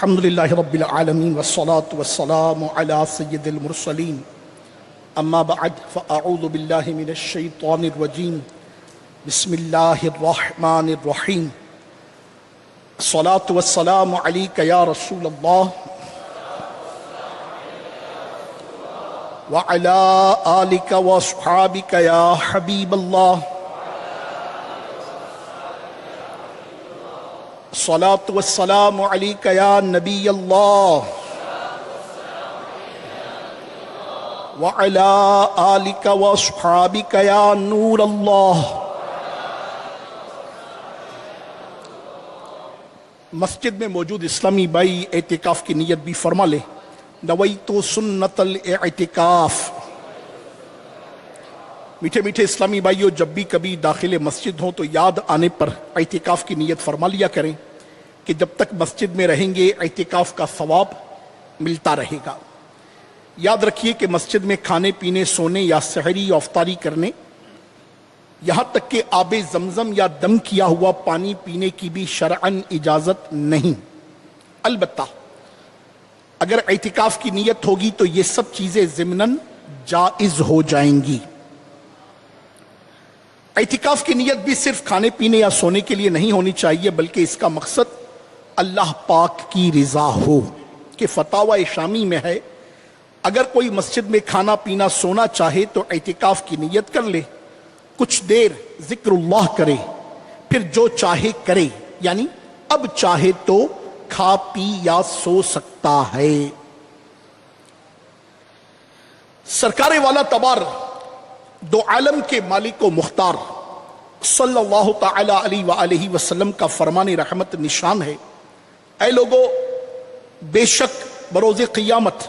الحمد لله رب العالمين والصلاة والسلام على سيد المرسلين أما بعد فأعوذ بالله من الشيطان الرجيم بسم الله الرحمن الرحيم الصلاة والسلام عليك يا رسول الله وعلى آلك وأصحابك يا حبيب الله الصلاة والسلام عليك يا نبي الله وعلى آلك وأصحابك يا نور الله. مسجد میں موجود اسلامی بھائی اعتکاف کی نیت بھی فرما لے. نویت سنت الاعتکاف. میٹھے میٹھے اسلامی بھائیوں، جب بھی کبھی داخل مسجد ہوں تو یاد آنے پر اعتکاف کی نیت فرما لیا کریں کہ جب تک مسجد میں رہیں گے اعتکاف کا ثواب ملتا رہے گا. یاد رکھیے کہ مسجد میں کھانے پینے، سونے یا سحری یا افطاری کرنے، یہاں تک کہ آب زمزم یا دم کیا ہوا پانی پینے کی بھی شرعاً اجازت نہیں. البتہ اگر اعتکاف کی نیت ہوگی تو یہ سب چیزیں ضمناً جائز ہو جائیں گی. اعتکاف کی نیت بھی صرف کھانے پینے یا سونے کے لیے نہیں ہونی چاہیے، بلکہ اس کا مقصد اللہ پاک کی رضا ہو. کہ فتاوی شامی میں ہے، اگر کوئی مسجد میں کھانا پینا سونا چاہے تو اعتکاف کی نیت کر لے، کچھ دیر ذکر اللہ کرے، پھر جو چاہے کرے، یعنی اب چاہے تو کھا پی یا سو سکتا ہے. سرکار والا تبار دو عالم کے مالک و مختار صلی اللہ تعالی علیہ وآلہ وسلم کا فرمان رحمت نشان ہے: اے لوگو، بے شک بروز قیامت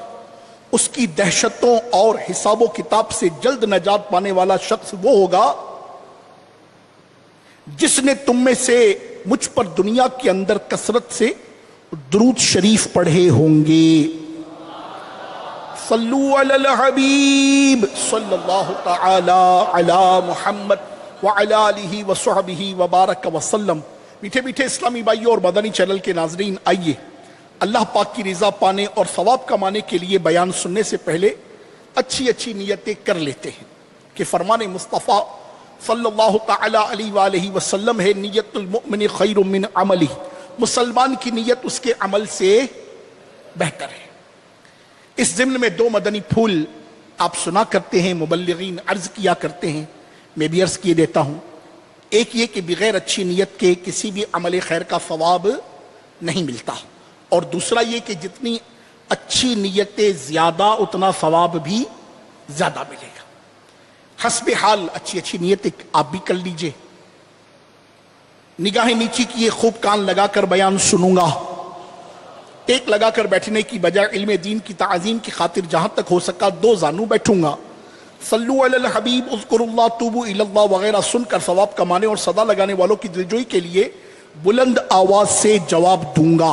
اس کی دہشتوں اور حساب و کتاب سے جلد نجات پانے والا شخص وہ ہوگا جس نے تم میں سے مجھ پر دنیا کے اندر کثرت سے درود شریف پڑھے ہوں گے. صلو علی الحبیب صلی اللہ تعالی علی محمد وعلی آلہ وصحبہ وبارک وسلم. میٹھے میٹھے اسلامی بھائیوں اور مدنی چینل کے ناظرین، آئیے اللہ پاک کی رضا پانے اور ثواب کمانے کے لیے بیان سننے سے پہلے اچھی نیتیں کر لیتے ہیں کہ فرمان مصطفیٰ صلی اللہ تعالی علیہ وآلہ وسلم ہے: نیت المؤمن خیر من عملہ. مسلمان کی نیت اس کے عمل سے بہتر ہے. اس ضمن میں دو مدنی پھول آپ سنا کرتے ہیں، مبلغین عرض کیا کرتے ہیں، میں بھی عرض کیے دیتا ہوں. ایک یہ کہ بغیر اچھی نیت کے کسی بھی عمل خیر کا ثواب نہیں ملتا، اور دوسرا یہ کہ جتنی اچھی نیتیں زیادہ اتنا ثواب بھی زیادہ ملے گا. حسب حال اچھی نیتیں آپ بھی کر لیجئے. نگاہیں نیچی کیے، خوب کان لگا کر بیان سنوں گا. ٹیک لگا کر بیٹھنے کی بجائے علم دین کی تعظیم کی خاطر جہاں تک ہو سکا دو زانوں بیٹھوں گا. صلو علی الحبیب اذکر اللہ توبو الی اللہ وغیرہ سن کر ثواب کمانے اور صدا لگانے والوں کی دلجوئی کے لیے بلند آواز سے جواب دوں گا.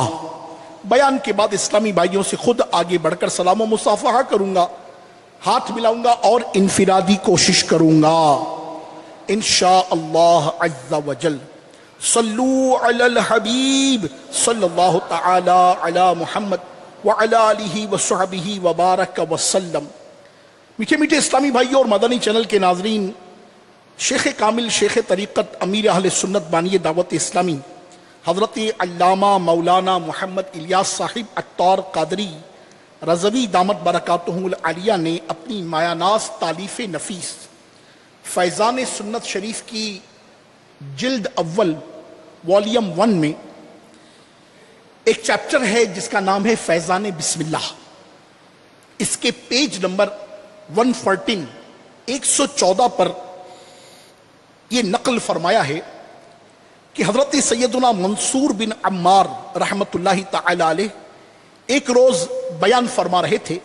بیان کے بعد اسلامی بھائیوں سے خود آگے بڑھ کر سلام و مصافحہ کروں گا، ہاتھ ملاؤں گا اور انفرادی کوشش کروں گا انشاءاللہ عز وجل. صلو علی الحبیب صلی اللہ تعالی علی محمد وعلی آلہ وصحبہ وبارک وسلم. میٹھے میٹھے اسلامی بھائیوں اور مدنی چینل کے ناظرین، شیخ کامل، شیخ طریقت، امیر اہل سنت، بانی دعوت اسلامی حضرت علامہ مولانا محمد الیاس صاحب عطار قادری رضوی دامت برکاتہم العالیہ نے اپنی مایہ ناز تالیف نفیس فیضان سنت شریف کی جلد اول والیوم 1 میں ایک چیپٹر ہے جس کا نام ہے فیضان بسم اللہ. اس کے پیج نمبر 114 114 پر یہ نقل فرمایا ہے کہ حضرت سیدنا منصور بن عمار رحمت اللہ تعالی علیہ ایک روز بیان فرما رہے تھے.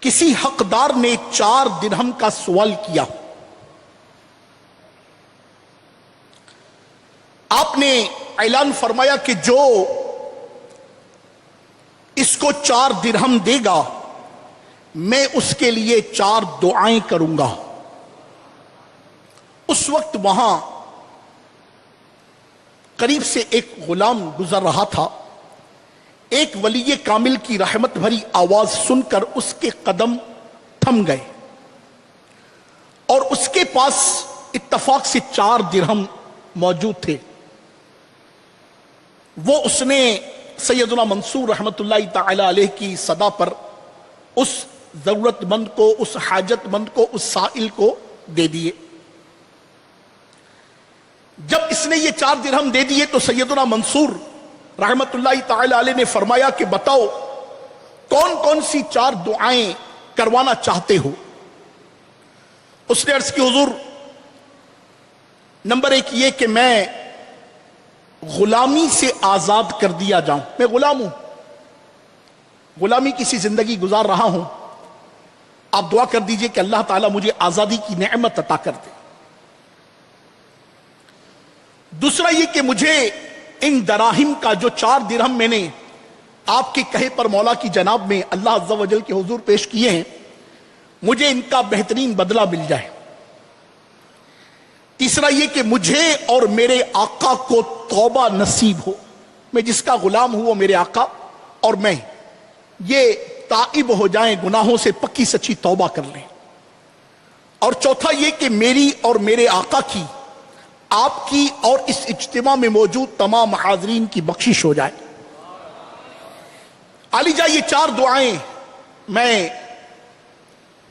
کسی حقدار نے 4 درہم کا سوال کیا. آپ نے اعلان فرمایا کہ جو اس کو 4 درہم دے گا میں اس کے لیے 4 دعائیں کروں گا. اس وقت وہاں قریب سے ایک غلام گزر رہا تھا. ایک ولی کامل کی رحمت بھری آواز سن کر اس کے قدم تھم گئے اور اس کے پاس اتفاق سے 4 درہم موجود تھے. وہ اس نے سیدنا منصور رحمت اللہ تعالی علیہ کی صدا پر اس ضرورت مند کو، اس حاجت مند کو، اس سائل کو دے دیے. جب اس نے یہ 4 درہم دے دیے تو سیدنا منصور رحمت اللہ تعالی علیہ نے فرمایا کہ بتاؤ کون کون سی 4 دعائیں کروانا چاہتے ہو. اس نے عرض کی حضور نمبر 1 یہ کہ میں غلامی سے آزاد کر دیا جاؤں. میں غلام ہوں، غلامی کسی زندگی گزار رہا ہوں. آپ دعا کر دیجئے کہ اللہ تعالیٰ مجھے آزادی کی نعمت عطا کر دے. دوسرا یہ کہ مجھے ان دراہم کا جو 4 درہم میں نے آپ کے کہے پر مولا کی جناب میں اللہ عز و جل کے حضور پیش کیے ہیں، مجھے ان کا بہترین بدلہ مل جائے. تیسرا یہ کہ مجھے اور میرے آقا کو توبہ نصیب ہو. میں جس کا غلام ہوں وہ میرے آقا اور میں یہ تائب ہو جائیں، گناہوں سے پکی سچی توبہ کر لیں. اور چوتھا یہ کہ میری اور میرے آقا کی، آپ کی اور اس اجتماع میں موجود تمام حاضرین کی بخشش ہو جائے. علی جا یہ 4 دعائیں میں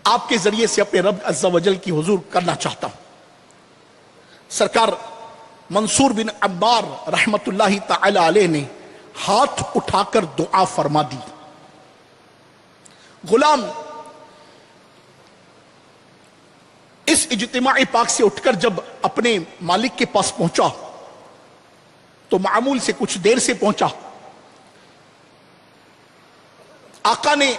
آپ کے ذریعے سے اپنے رب عز و جل کی حضور کرنا چاہتا ہوں. سرکار منصور بن عمار رحمت اللہ تعالی علیہ نے ہاتھ اٹھا کر دعا فرما دی. غلام اس اجتماع پاک سے اٹھ کر جب اپنے مالک کے پاس پہنچا تو معمول سے کچھ دیر سے پہنچا. آقا نے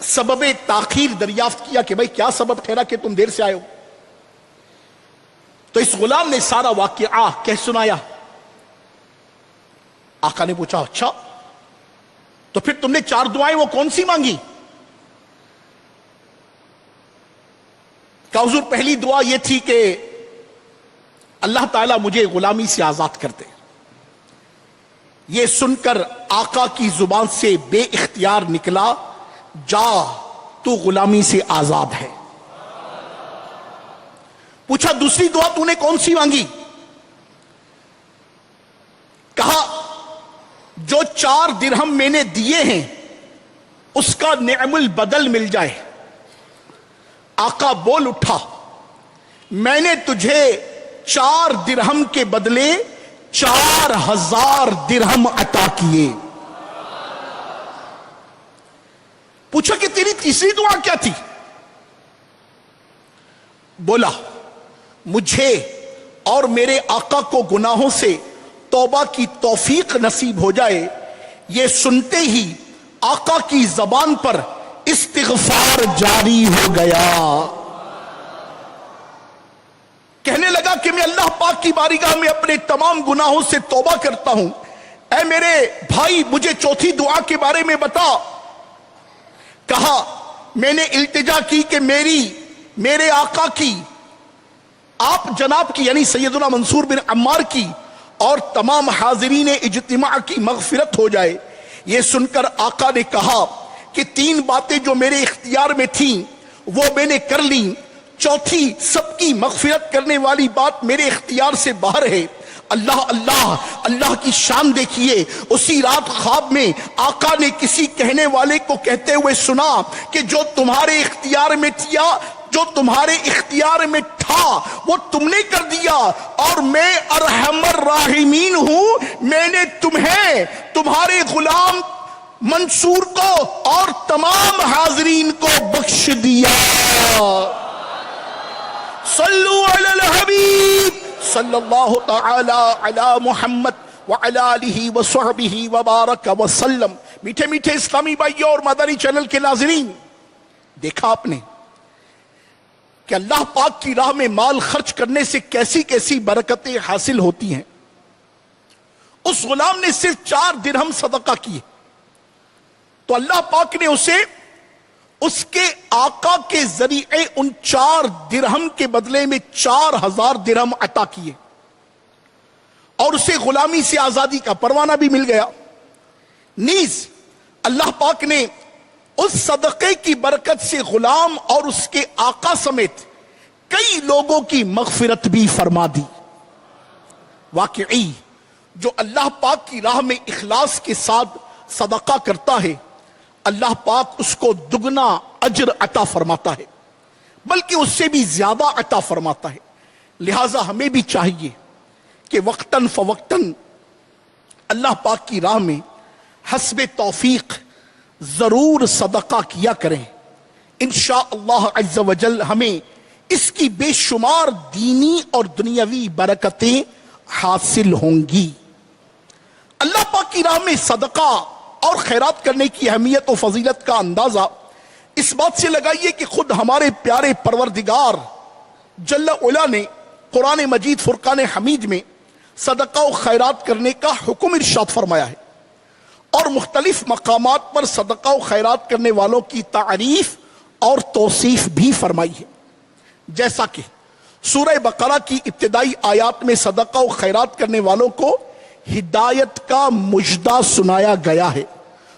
سبب تاخیر دریافت کیا کہ بھائی کیا سبب ٹھہرا کہ تم دیر سے آئے ہو. تو اس غلام نے سارا واقعہ کہہ سنایا. آقا نے پوچھا اچھا تو پھر تم نے 4 دعائیں وہ کون سی مانگی؟ کہ حضور پہلی دعا یہ تھی کہ اللہ تعالیٰ مجھے غلامی سے آزاد کر دے. یہ سن کر آقا کی زبان سے بے اختیار نکلا جا تو غلامی سے آزاد ہے. پوچھا دوسری دعا تو نے کون سی مانگی؟ کہا جو 4 درہم میں نے دیے ہیں اس کا نعم البدل مل جائے. آقا بول اٹھا میں نے تجھے 4 درہم کے بدلے 4000 درہم عطا کیے. پوچھا کہ تیری تیسری دعا کیا تھی؟ بولا مجھے اور میرے آقا کو گناہوں سے توبہ کی توفیق نصیب ہو جائے. یہ سنتے ہی آقا کی زبان پر استغفار جاری ہو گیا. کہنے لگا کہ میں اللہ پاک کی بارگاہ میں اپنے تمام گناہوں سے توبہ کرتا ہوں. اے میرے بھائی مجھے چوتھی دعا کے بارے میں بتا. کہا میں نے التجا کی کہ میرے آقا کی، آپ جناب کی یعنی سیدنا منصور بن عمار کی اور تمام حاضرین اجتماع کی مغفرت ہو جائے. یہ سن کر آقا نے کہا کہ 3 باتیں جو میرے اختیار میں تھیں وہ میں نے کر لیں. چوتھی سب کی مغفرت کرنے والی بات میرے اختیار سے باہر ہے. اللہ اللہ اللہ کی شان دیکھیے. اسی رات خواب میں آقا نے کسی کہنے والے کو کہتے ہوئے سنا کہ جو تمہارے اختیار میں تھا وہ تم نے کر دیا اور میں ارحم الراحمین ہوں. میں نے تمہیں، تمہارے غلام منصور کو اور تمام حاضرین کو بخش دیا. صلو علی الحبیب صلی اللہ تعالی علی محمد وعلی آلہ وصحبہ وبارک وسلم. میٹھے میٹھے اسلامی بھائیوں اور مدنی چینل کے ناظرین، دیکھا آپ نے کہ اللہ پاک کی راہ میں مال خرچ کرنے سے کیسی کیسی برکتیں حاصل ہوتی ہیں. اس غلام نے صرف 4 درہم صدقہ کیے تو اللہ پاک نے اسے اس کے آقا کے ذریعے ان 4 درہم کے بدلے میں 4000 درہم عطا کیے. اور اسے غلامی سے آزادی کا پروانہ بھی مل گیا۔ نیز اللہ پاک نے اس صدقے کی برکت سے غلام اور اس کے آقا سمیت کئی لوگوں کی مغفرت بھی فرما دی۔ واقعی جو اللہ پاک کی راہ میں اخلاص کے ساتھ صدقہ کرتا ہے، اللہ پاک اس کو دگنا اجر عطا فرماتا ہے، بلکہ اس سے بھی زیادہ عطا فرماتا ہے۔ لہٰذا ہمیں بھی چاہیے کہ وقتاً فوقتاً اللہ پاک کی راہ میں حسب توفیق ضرور صدقہ کیا کریں۔ انشاءاللہ عز و جل ہمیں اس کی بے شمار دینی اور دنیاوی برکتیں حاصل ہوں گی۔ اللہ پاک کی راہ میں صدقہ اور خیرات کرنے کی اہمیت و فضیلت کا اندازہ اس بات سے لگائیے کہ خود ہمارے پیارے پروردگار جل علا نے قرآن مجید فرقان حمید میں صدقہ و خیرات کرنے کا حکم ارشاد فرمایا ہے، اور مختلف مقامات پر صدقہ و خیرات کرنے والوں کی تعریف اور توصیف بھی فرمائی ہے۔ جیسا کہ سورہ بقرہ کی ابتدائی آیات میں صدقہ و خیرات کرنے والوں کو ہدایت کا مژدہ سنایا گیا ہے،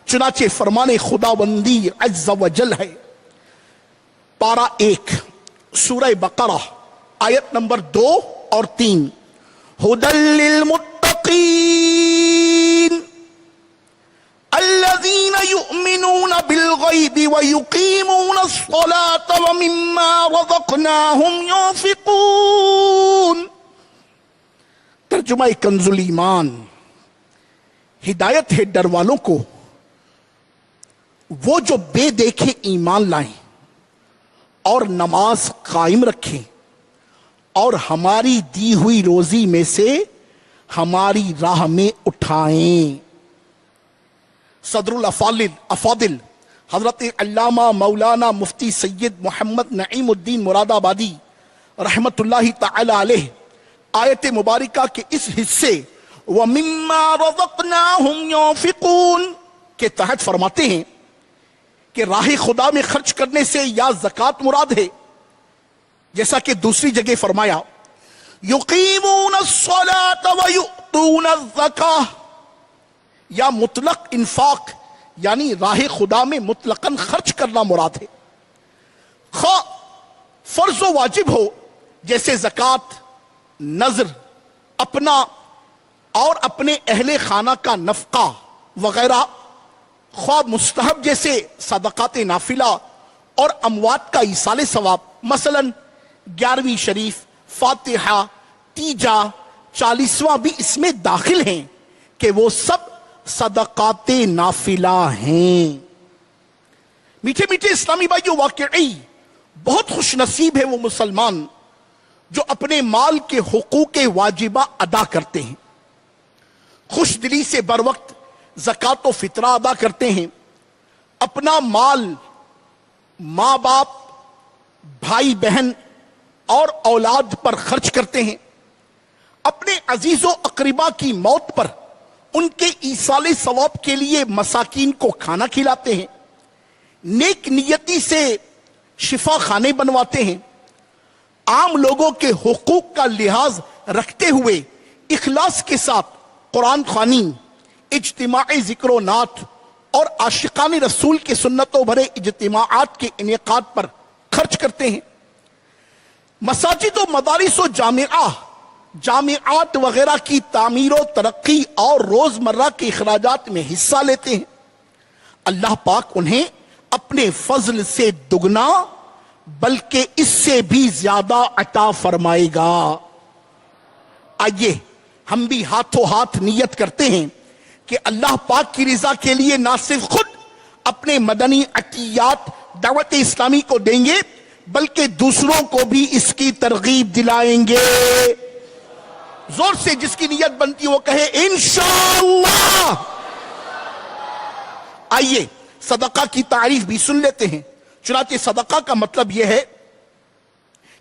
چنانچہ فرمان خداوندی عز و جل ہے۔ پارہ 1 سورہ بقرہ آیت نمبر 2 اور 3، ھدی للمتقین الذین یؤمنون بالغیب ویقیمون الصلاة ومما رزقناہم ينفقون۔ ترجمہ کنز الایمان، ہدایت ہے ڈر والوں کو، وہ جو بے دیکھے ایمان لائیں اور نماز قائم رکھیں اور ہماری دی ہوئی روزی میں سے ہماری راہ میں اٹھائیں۔ صدر الافاضل حضرت علامہ مولانا مفتی سید محمد نعیم الدین مراد آبادی رحمت اللہ تعالی علیہ آیت مبارکہ کے اس حصے وَمِمَّا رَزَقْنَاهُمْ يُنْفِقُونَ کے تحت فرماتے ہیں کہ راہ خدا میں خرچ کرنے سے یا زکوٰۃ مراد ہے، جیسا کہ دوسری جگہ فرمایا یقیمون الصلاة ویؤتون الزکاة، یا مطلق انفاق یعنی راہ خدا میں مطلقاً خرچ کرنا مراد ہے، خواہ فرض و واجب ہو جیسے زکوٰۃ، نذر، اپنا اور اپنے اہل خانہ کا نفقہ وغیرہ، خواہ مستحب جیسے صدقات نافلہ اور اموات کا ایصال ثواب، مثلا 11ویں شریف، فاتحہ، تیجا، 40واں بھی اس میں داخل ہیں کہ وہ سب صدقات نافلہ ہیں۔ میٹھے میٹھے اسلامی بھائیو، واقعی بہت خوش نصیب ہے وہ مسلمان جو اپنے مال کے حقوق واجبہ ادا کرتے ہیں، خوش دلی سے بر وقت زکوٰۃ و فطرہ ادا کرتے ہیں، اپنا مال ماں باپ، بھائی بہن اور اولاد پر خرچ کرتے ہیں، اپنے عزیز و اقربا کی موت پر ان کے ایصال ثواب کے لیے مساکین کو کھانا کھلاتے ہیں، نیک نیتی سے شفا خانے بنواتے ہیں، عام لوگوں کے حقوق کا لحاظ رکھتے ہوئے اخلاص کے ساتھ قرآن خوانی، اجتماع ذکر و نعت اور عاشقان رسول کے سنتوں بھرے اجتماعات کے انعقاد پر خرچ کرتے ہیں، مساجد و مدارس و جامعات وغیرہ کی تعمیر و ترقی اور روزمرہ کے اخراجات میں حصہ لیتے ہیں۔ اللہ پاک انہیں اپنے فضل سے دگنا بلکہ اس سے بھی زیادہ عطا فرمائے گا۔ آئیے ہم بھی ہاتھوں ہاتھ نیت کرتے ہیں کہ اللہ پاک کی رضا کے لیے نہ صرف خود اپنے مدنی عطیات دعوت اسلامی کو دیں گے بلکہ دوسروں کو بھی اس کی ترغیب دلائیں گے۔ زور سے جس کی نیت بنتی وہ کہے انشاءاللہ۔ آئیے صدقہ کی تعریف بھی سن لیتے ہیں۔ چنانچہ صدقہ کا مطلب یہ ہے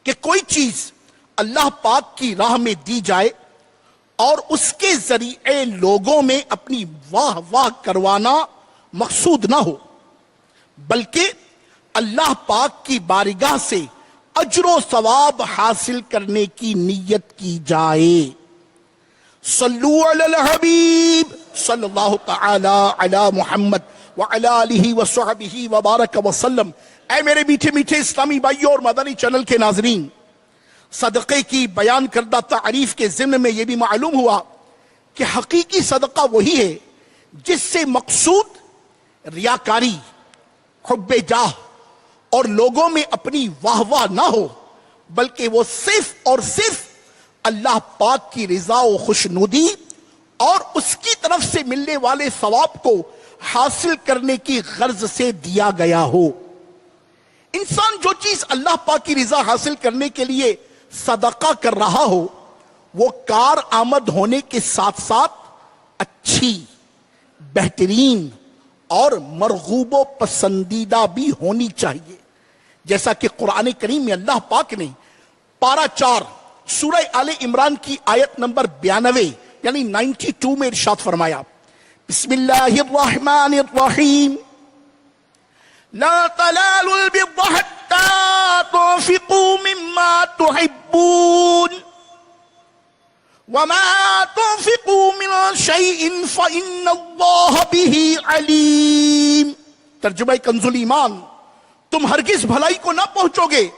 کہ کوئی چیز اللہ پاک کی راہ میں دی جائے اور اس کے ذریعے لوگوں میں اپنی واہ واہ کروانا مقصود نہ ہو، بلکہ اللہ پاک کی بارگاہ سے اجر و ثواب حاصل کرنے کی نیت کی جائے۔ صلو علی الحبیب صلی اللہ تعالی علی محمد وعلی آلہ وصحبہ وبارک وسلم۔ اے میرے میٹھے میٹھے اسلامی بھائیوں اور مدنی چینل کے ناظرین، صدقے کی بیان کردہ تعریف کے ضمن میں یہ بھی معلوم ہوا کہ حقیقی صدقہ وہی ہے جس سے مقصود ریاکاری، حب جاہ اور لوگوں میں اپنی واہ واہ نہ ہو، بلکہ وہ صرف اور صرف اللہ پاک کی رضا و خوشنودی اور اس کی طرف سے ملنے والے ثواب کو حاصل کرنے کی غرض سے دیا گیا ہو۔ انسان جو چیز اللہ پاک کی رضا حاصل کرنے کے لیے صدقہ کر رہا ہو، وہ کار آمد ہونے کے ساتھ ساتھ اچھی، بہترین اور مرغوب و پسندیدہ بھی ہونی چاہیے، جیسا کہ قرآن کریم میں اللہ پاک نے پارہ 4 سورہ آل عمران کی آیت نمبر 92 یعنی 92 میں ارشاد فرمایا، بسم اللہ الرحمن الرحیم، لا تنالوا البر حتى تنفقوا مما تحبون وما تنفقوا من شيء فإن الله به عليم۔ ترجمہ کنز الایمان، تم ہرگز بھلائی کو نہ پہنچو گے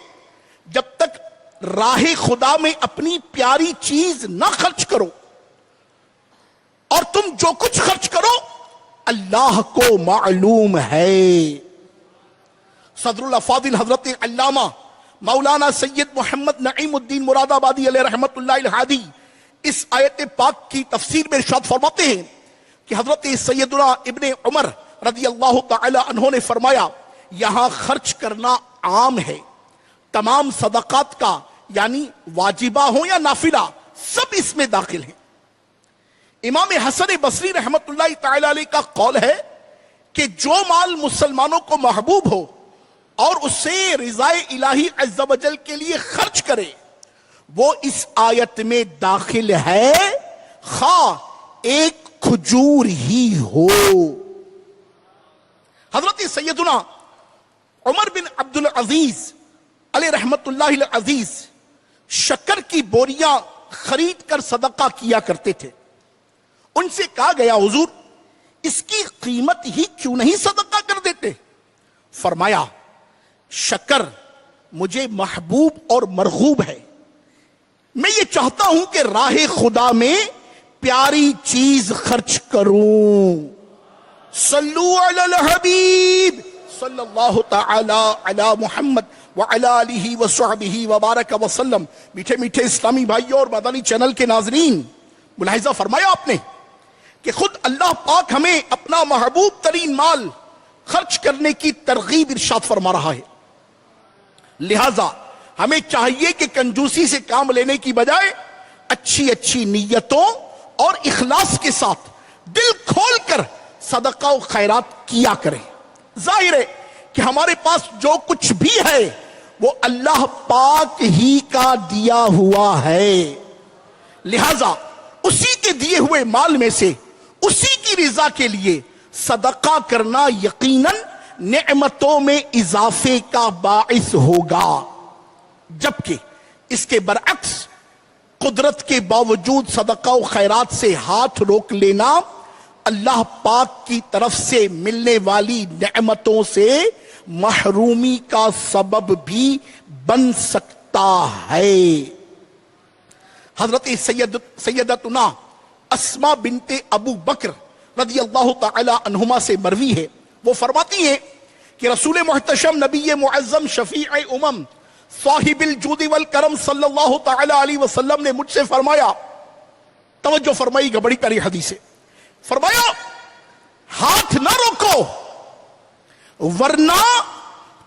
جب تک راہ خدا میں اپنی پیاری چیز نہ خرچ کرو، اور تم جو کچھ خرچ کرو اللہ کو معلوم ہے۔ صدر الافاضل حضرت علامہ مولانا سید محمد نعیم الدین مراد آبادی علیہ رحمت اللہ الہادی اس آیت پاک کی تفسیر میں ارشاد فرماتے ہیں کہ حضرت سیدنا ابن عمر رضی اللہ تعالی عنہ نے فرمایا، یہاں خرچ کرنا عام ہے، تمام صدقات کا، یعنی واجبہ ہوں یا نافلہ، سب اس میں داخل ہیں۔ امام حسن بصری رحمت اللہ تعالی علیہ کا قول ہے کہ جو مال مسلمانوں کو محبوب ہو اور اسے رضا الہی عز و جل کے لیے خرچ کرے، وہ اس آیت میں داخل ہے، خواہ ایک کھجور ہی ہو۔ حضرت سیدنا عمر بن عبد العزیز علیہ رحمت اللہ العزیز شکر کی بوریاں خرید کر صدقہ کیا کرتے تھے۔ ان سے کہا گیا، حضور اس کی قیمت ہی کیوں نہیں صدقہ کر دیتے؟ فرمایا، شکر مجھے محبوب اور مرغوب ہے، میں یہ چاہتا ہوں کہ راہ خدا میں پیاری چیز خرچ کروں۔ صلو علی الحبیب صلی اللہ تعالی علی محمد وعلی آلہ وصحبہ وبارک وسلم۔ میٹھے میٹھے اسلامی بھائیوں اور مدنی چینل کے ناظرین، ملاحظہ فرمایا آپ نے کہ خود اللہ پاک ہمیں اپنا محبوب ترین مال خرچ کرنے کی ترغیب ارشاد فرما رہا ہے۔ لہذا ہمیں چاہیے کہ کنجوسی سے کام لینے کی بجائے اچھی اچھی نیتوں اور اخلاص کے ساتھ دل کھول کر صدقہ و خیرات کیا کریں۔ ظاہر ہے کہ ہمارے پاس جو کچھ بھی ہے وہ اللہ پاک ہی کا دیا ہوا ہے، لہذا اسی کے دیے ہوئے مال میں سے اسی کی رضا کے لیے صدقہ کرنا یقیناً نعمتوں میں اضافے کا باعث ہوگا، جبکہ اس کے برعکس قدرت کے باوجود صدقہ و خیرات سے ہاتھ روک لینا اللہ پاک کی طرف سے ملنے والی نعمتوں سے محرومی کا سبب بھی بن سکتا ہے۔ حضرت سیدتنا اسماء بنت ابو بکر رضی اللہ تعالی عنہما سے مروی ہے، وہ فرماتی ہیں کہ رسول محتشم نبی معظم شفیع امم صاحب الجود والکرم صلی اللہ تعالی علیہ وسلم نے مجھ سے فرمایا، توجہ فرمائی گا، بڑی پیاری حدیث ہے، فرمایا ہاتھ نہ روکو ورنہ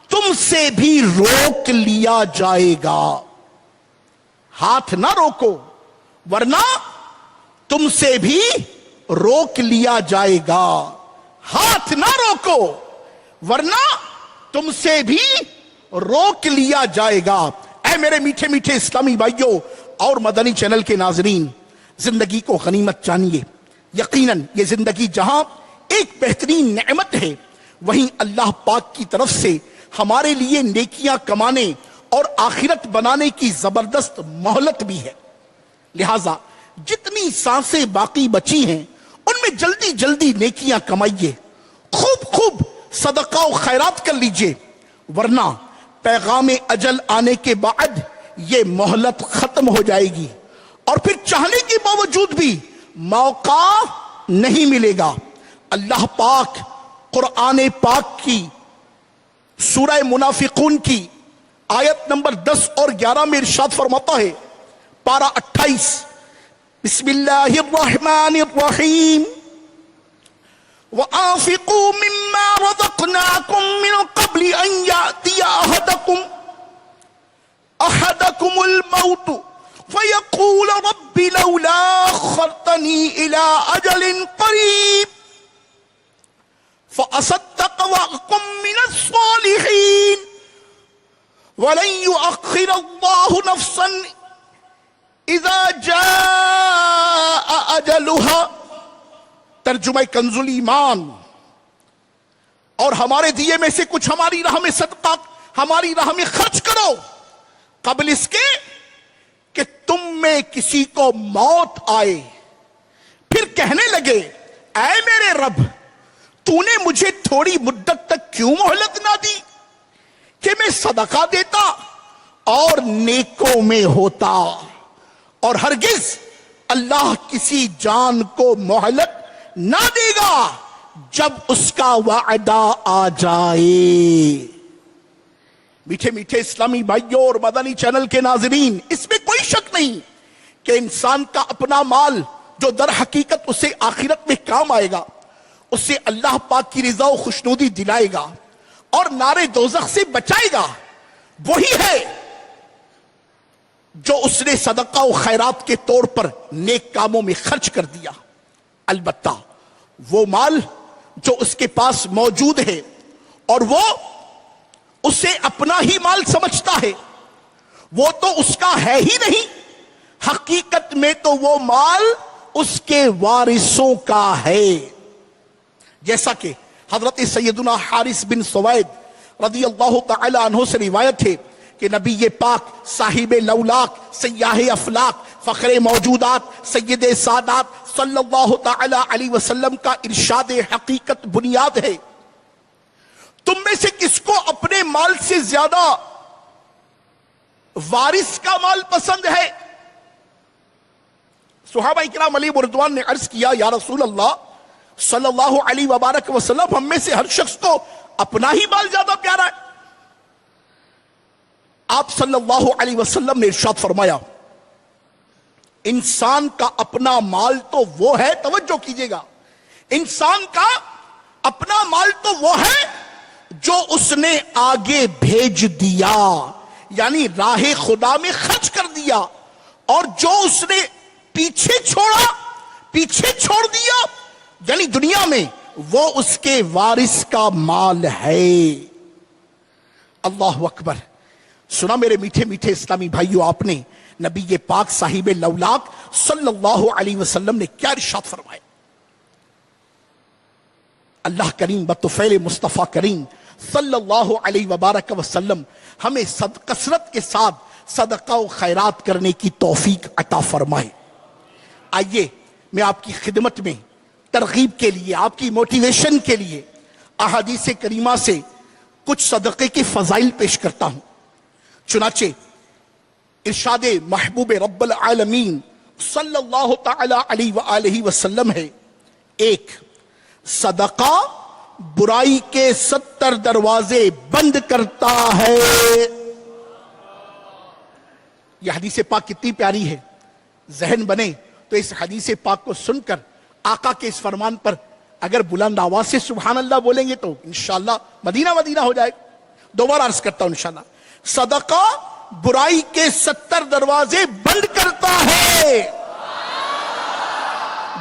تم سے بھی روک لیا جائے گا۔ ہاتھ نہ روکو ورنہ تم سے بھی روک لیا جائے گا۔ ہاتھ نہ روکو ورنہ تم سے بھی روک لیا جائے گا۔ اے میرے میٹھے میٹھے اسلامی بھائیوں اور مدنی چینل کے ناظرین، زندگی کو غنیمت جانیے۔ یقیناً یہ زندگی جہاں ایک بہترین نعمت ہے، وہیں اللہ پاک کی طرف سے ہمارے لیے نیکیاں کمانے اور آخرت بنانے کی زبردست مہلت بھی ہے۔ لہٰذا جتنی سانسیں باقی بچی ہیں ان میں جلدی جلدی نیکیاں کمائیے، خوب خوب صدقہ و خیرات کر لیجئے، ورنہ پیغام اجل آنے کے بعد یہ مہلت ختم ہو جائے گی اور پھر چاہنے کے باوجود بھی موقع نہیں ملے گا۔ اللہ پاک قرآن پاک کی سورہ منافقون کی آیت نمبر 10 اور 11 میں ارشاد فرماتا ہے، پارہ 28، بسم اللہ الرحمن الرحیم، وَأَنفِقُوا مِمَّا رَزَقْنَاكُم مِّن قَبْلِ أَن يَأْتِيَ أَحَدَكُمُ الْمَوْتُ فَيَقُولَ رَبِّ لَوْلَا أَخَّرْتَنِي إِلَىٰ أَجَلٍ قَرِيبٍ فَأَصَدَّقَ وَأَكُن مِّنَ الصَّالِحِينَ وَلَن يُؤَخِّرَ اللَّهُ نَفْسًا اذا جاء اجلها۔ ترجمہ کنز الایمان، اور ہمارے دیے میں سے کچھ ہماری راہ میں صدقہ، ہماری راہ میں خرچ کرو قبل اس کے کہ تم میں کسی کو موت آئے، پھر کہنے لگے اے میرے رب تو نے مجھے تھوڑی مدت تک کیوں مہلت نہ دی کہ میں صدقہ دیتا اور نیکوں میں ہوتا۔ اور ہرگز اللہ کسی جان کو مہلت نہ دے گا جب اس کا وعدہ آ جائے۔ میٹھے میٹھے اسلامی بھائیوں اور مدنی چینل کے ناظرین، اس میں کوئی شک نہیں کہ انسان کا اپنا مال جو در حقیقت اسے آخرت میں کام آئے گا، اسے اللہ پاک کی رضا و خوشنودی دلائے گا اور نار دوزخ سے بچائے گا، وہی ہے جو اس نے صدقہ و خیرات کے طور پر نیک کاموں میں خرچ کر دیا۔ البتہ وہ مال جو اس کے پاس موجود ہے اور وہ اسے اپنا ہی مال سمجھتا ہے، وہ تو اس کا ہے ہی نہیں، حقیقت میں تو وہ مال اس کے وارثوں کا ہے۔ جیسا کہ حضرت سیدنا حارث بن سوید رضی اللہ تعالی عنہ سے روایت ہے کہ نبی پاک صاحب لولاک، سیاح افلاک، فخر موجودات، سید سادات صلی اللہ تعالی علیہ وسلم کا ارشاد حقیقت بنیاد ہے، تم میں سے کس کو اپنے مال سے زیادہ وارث کا مال پسند ہے؟ صحابہ کرام علیہ رضوان نے عرض کیا یا رسول اللہ صلی اللہ علیہ وبارک وسلم، ہم میں سے ہر شخص کو اپنا ہی مال زیادہ پیارا ہے۔ آپ صلی اللہ علیہ وسلم نے ارشاد فرمایا انسان کا اپنا مال تو وہ ہے، توجہ کیجئے گا، انسان کا اپنا مال تو وہ ہے جو اس نے آگے بھیج دیا، یعنی راہ خدا میں خرچ کر دیا، اور جو اس نے پیچھے چھوڑ دیا یعنی دنیا میں، وہ اس کے وارث کا مال ہے۔ اللہ اکبر۔ سنا میرے میٹھے میٹھے اسلامی بھائیوں، آپ نے نبی پاک صاحب لولاک صلی اللہ علیہ وسلم نے کیا ارشاد فرمایا؟ اللہ کریم بطفیل مصطفیٰ کریم صلی اللہ علیہ وبارک وسلم ہمیں کثرت کے ساتھ صدقہ و خیرات کرنے کی توفیق عطا فرمائے۔ آئیے میں آپ کی خدمت میں ترغیب کے لیے، آپ کی موٹیویشن کے لیے احادیث کریمہ سے کچھ صدقے کے فضائل پیش کرتا ہوں۔ چنانچہ ارشاد محبوب رب العالمین صلی اللہ تعالی علیہ وآلہ وسلم ہے، ایک صدقہ برائی کے 70 دروازے بند کرتا ہے۔ یہ حدیث پاک کتنی پیاری ہے، ذہن بنے تو اس حدیث پاک کو سن کر آقا کے اس فرمان پر اگر بلند آواز سے سبحان اللہ بولیں گے تو انشاءاللہ مدینہ مدینہ ہو جائے گا۔ دوبارہ عرض کرتا ہوں انشاءاللہ، صدقہ برائی کے 70 دروازے بند کرتا ہے۔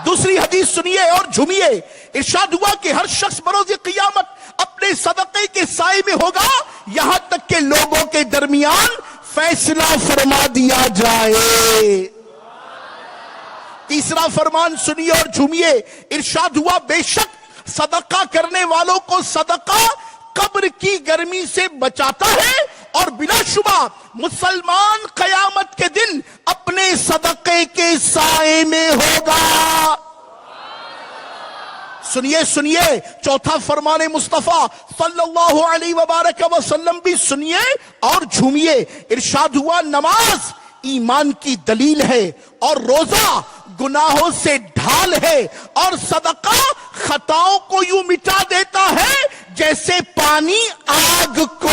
دوسری حدیث سنیے اور جھومیے، ارشاد ہوا کہ ہر شخص بروز قیامت اپنے صدقے کے سائے میں ہوگا یہاں تک کہ لوگوں کے درمیان فیصلہ فرما دیا جائے۔ تیسرا فرمان سنیے اور جھومیے، ارشاد ہوا بے شک صدقہ کرنے والوں کو صدقہ قبر کی گرمی سے بچاتا ہے اور بلا شبہ مسلمان قیامت کے دن اپنے صدقے کے سائے میں ہوگا۔ سنیے چوتھا فرمان مصطفیٰ صلی اللہ علیہ وبارک وسلم بھی سنیے اور جھومیے۔ ارشاد ہوا نماز ایمان کی دلیل ہے، اور روزہ گناہوں سے ڈھال ہے، اور صدقہ خطاؤں کو یوں مٹا دیتا ہے جیسے پانی آگ کو۔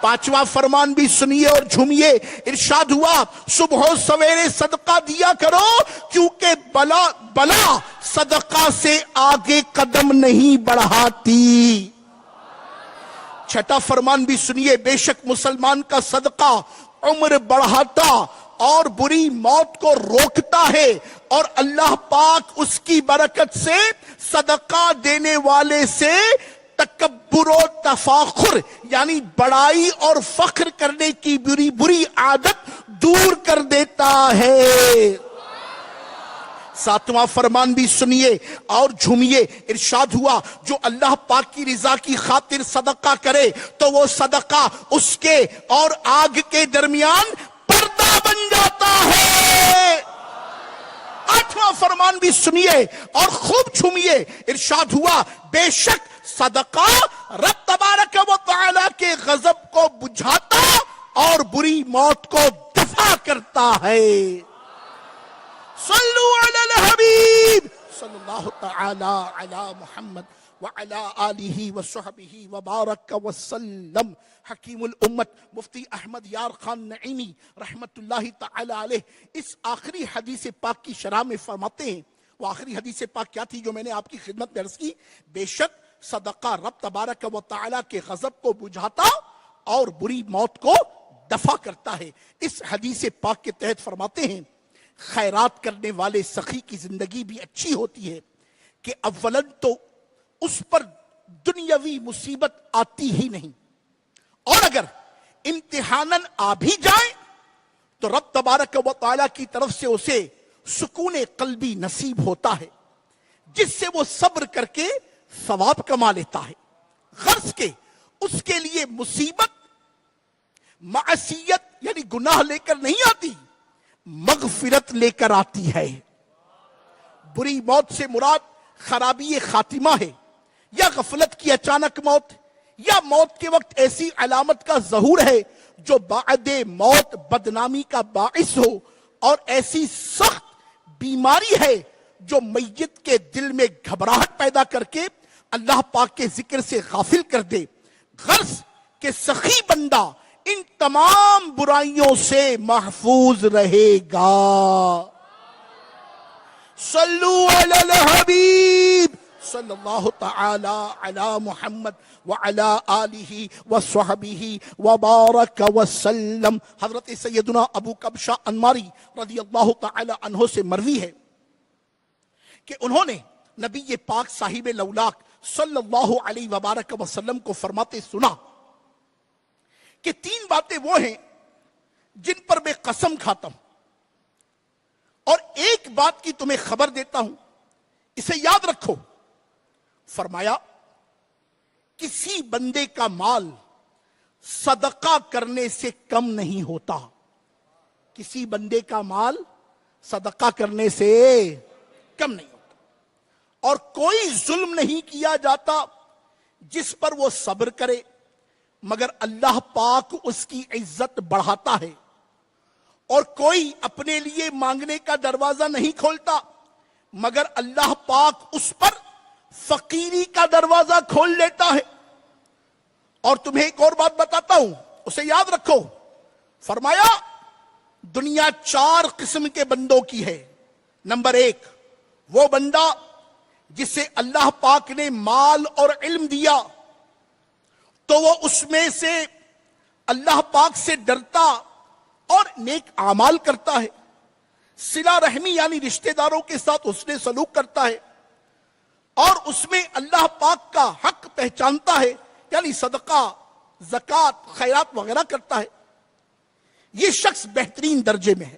پانچواں فرمان بھی سنیے اور جھومیے۔ ارشاد ہوا صبح و سویرے صدقہ دیا کرو، کیونکہ بلا صدقہ سے آگے قدم نہیں بڑھاتی۔ چھٹا فرمان بھی سنیے، بے شک مسلمان کا صدقہ عمر بڑھاتا اور بری موت کو روکتا ہے، اور اللہ پاک اس کی برکت سے صدقہ دینے والے سے تکبر و تفاخر یعنی بڑائی اور فخر کرنے کی بری عادت دور کر دیتا ہے۔ ساتواں فرمان بھی سنیے اور جھومیے۔ ارشاد ہوا جو اللہ پاک کی رضا کی خاطر صدقہ کرے تو وہ صدقہ اس کے اور آگ کے درمیان پردہ بن جاتا ہے۔ آٹھواں فرمان بھی سنیے اور خوب جھومیے۔ ارشاد ہوا بے شک صدقہ رب تبارک و تعالی کے غضب کو بجھاتا اور بری موت کو دفع کرتا ہے۔ صلو علی الحبیب صلی اللہ تعالی علی محمد وعلی آلہ وصحبہ وبارک وسلم۔ حکیم الامت مفتی احمد یار خان نعیمی رحمت اللہ تعالی علیہ اس آخری حدیث پاک کی شرح میں فرماتے ہیں، وہ آخری حدیث پاک کیا تھی جو میں نے آپ کی خدمت میں عرض کی؟ بے شک صدقہ رب تبارک و تعالی کے غضب کو بجھاتا اور بری موت کو دفع کرتا ہے۔ اس حدیث پاک کے تحت فرماتے ہیں خیرات کرنے والے سخی کی زندگی بھی اچھی ہوتی ہے کہ اولاً تو اس پر دنیاوی مصیبت آتی ہی نہیں، اور اگر امتحاناً آ بھی جائیں تو رب تبارک و تعالی کی طرف سے اسے سکون قلبی نصیب ہوتا ہے، جس سے وہ صبر کر کے ثواب کما لیتا ہے۔ غرض کے اس کے لیے مصیبت معصیت یعنی گناہ لے کر نہیں آتی، مغفرت لے کر آتی ہے۔ بری موت سے مراد خرابی خاتمہ ہے، یا غفلت کی اچانک موت، یا موت کے وقت ایسی علامت کا ظہور ہے جو بعد موت بدنامی کا باعث ہو، اور ایسی سخت بیماری ہے جو میت کے دل میں گھبراہٹ پیدا کر کے اللہ پاک کے ذکر سے غافل کر دے۔ غرض کہ سخی بندہ ان تمام برائیوں سے محفوظ رہے گا۔ صلو علی الحبیب صلی اللہ تعالی علی محمد وعلی آلہ وصحبہ وبارک وسلم۔ حضرت سیدنا ابو کبشہ انماری رضی اللہ تعالی عنہ سے مروی ہے کہ انہوں نے نبی پاک صاحب لولاک صلی اللہ علیہ وبارک وسلم کو فرماتے سنا کہ تین باتیں وہ ہیں جن پر میں قسم کھاتا ہوں، اور ایک بات کی تمہیں خبر دیتا ہوں، اسے یاد رکھو۔ فرمایا کسی بندے کا مال صدقہ کرنے سے کم نہیں ہوتا، کسی بندے کا مال صدقہ کرنے سے کم نہیں ہوتا، اور کوئی ظلم نہیں کیا جاتا جس پر وہ صبر کرے، مگر اللہ پاک اس کی عزت بڑھاتا ہے، اور کوئی اپنے لیے مانگنے کا دروازہ نہیں کھولتا مگر اللہ پاک اس پر فقیری کا دروازہ کھول لیتا ہے۔ اور تمہیں ایک اور بات بتاتا ہوں، اسے یاد رکھو۔ فرمایا دنیا چار قسم کے بندوں کی ہے۔ نمبر ایک، وہ بندہ جسے اللہ پاک نے مال اور علم دیا تو وہ اس میں سے اللہ پاک سے ڈرتا اور نیک اعمال کرتا ہے، صلہ رحمی یعنی رشتہ داروں کے ساتھ حسن سلوک کرتا ہے، اور اس میں اللہ پاک کا حق پہچانتا ہے یعنی صدقہ، زکوٰۃ، خیرات وغیرہ کرتا ہے۔ یہ شخص بہترین درجے میں ہے۔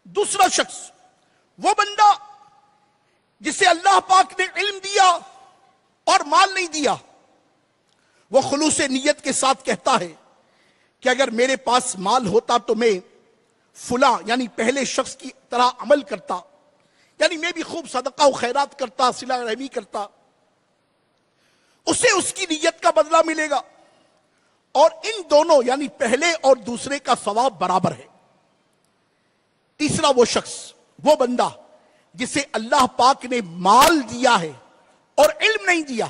دوسرا شخص وہ بندہ جسے اللہ پاک نے علم دیا اور مال نہیں دیا، وہ خلوص نیت کے ساتھ کہتا ہے کہ اگر میرے پاس مال ہوتا تو میں فلاں یعنی پہلے شخص کی طرح عمل کرتا، یعنی میں بھی خوب صدقہ و خیرات کرتا، صلہ رحمی کرتا، اسے اس کی نیت کا بدلہ ملے گا، اور ان دونوں یعنی پہلے اور دوسرے کا ثواب برابر ہے۔ تیسرا وہ شخص، وہ بندہ جسے اللہ پاک نے مال دیا ہے اور علم نہیں دیا،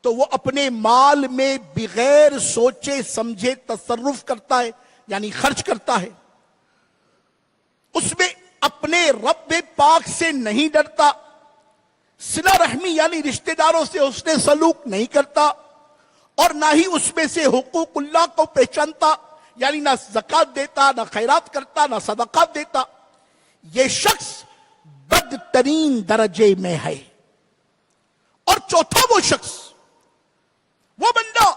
تو وہ اپنے مال میں بغیر سوچے سمجھے تصرف کرتا ہے، یعنی خرچ کرتا ہے، اس میں اپنے رب پاک سے نہیں ڈرتا، صلہ رحمی یعنی رشتہ داروں سے حسن سلوک نہیں کرتا، اور نہ ہی اس میں سے حقوق اللہ کو پہچانتا، یعنی نہ زکوٰۃ دیتا، نہ خیرات کرتا، نہ صدقات دیتا، یہ شخص بدترین درجے میں ہے۔ اور چوتھا وہ شخص، وہ بندہ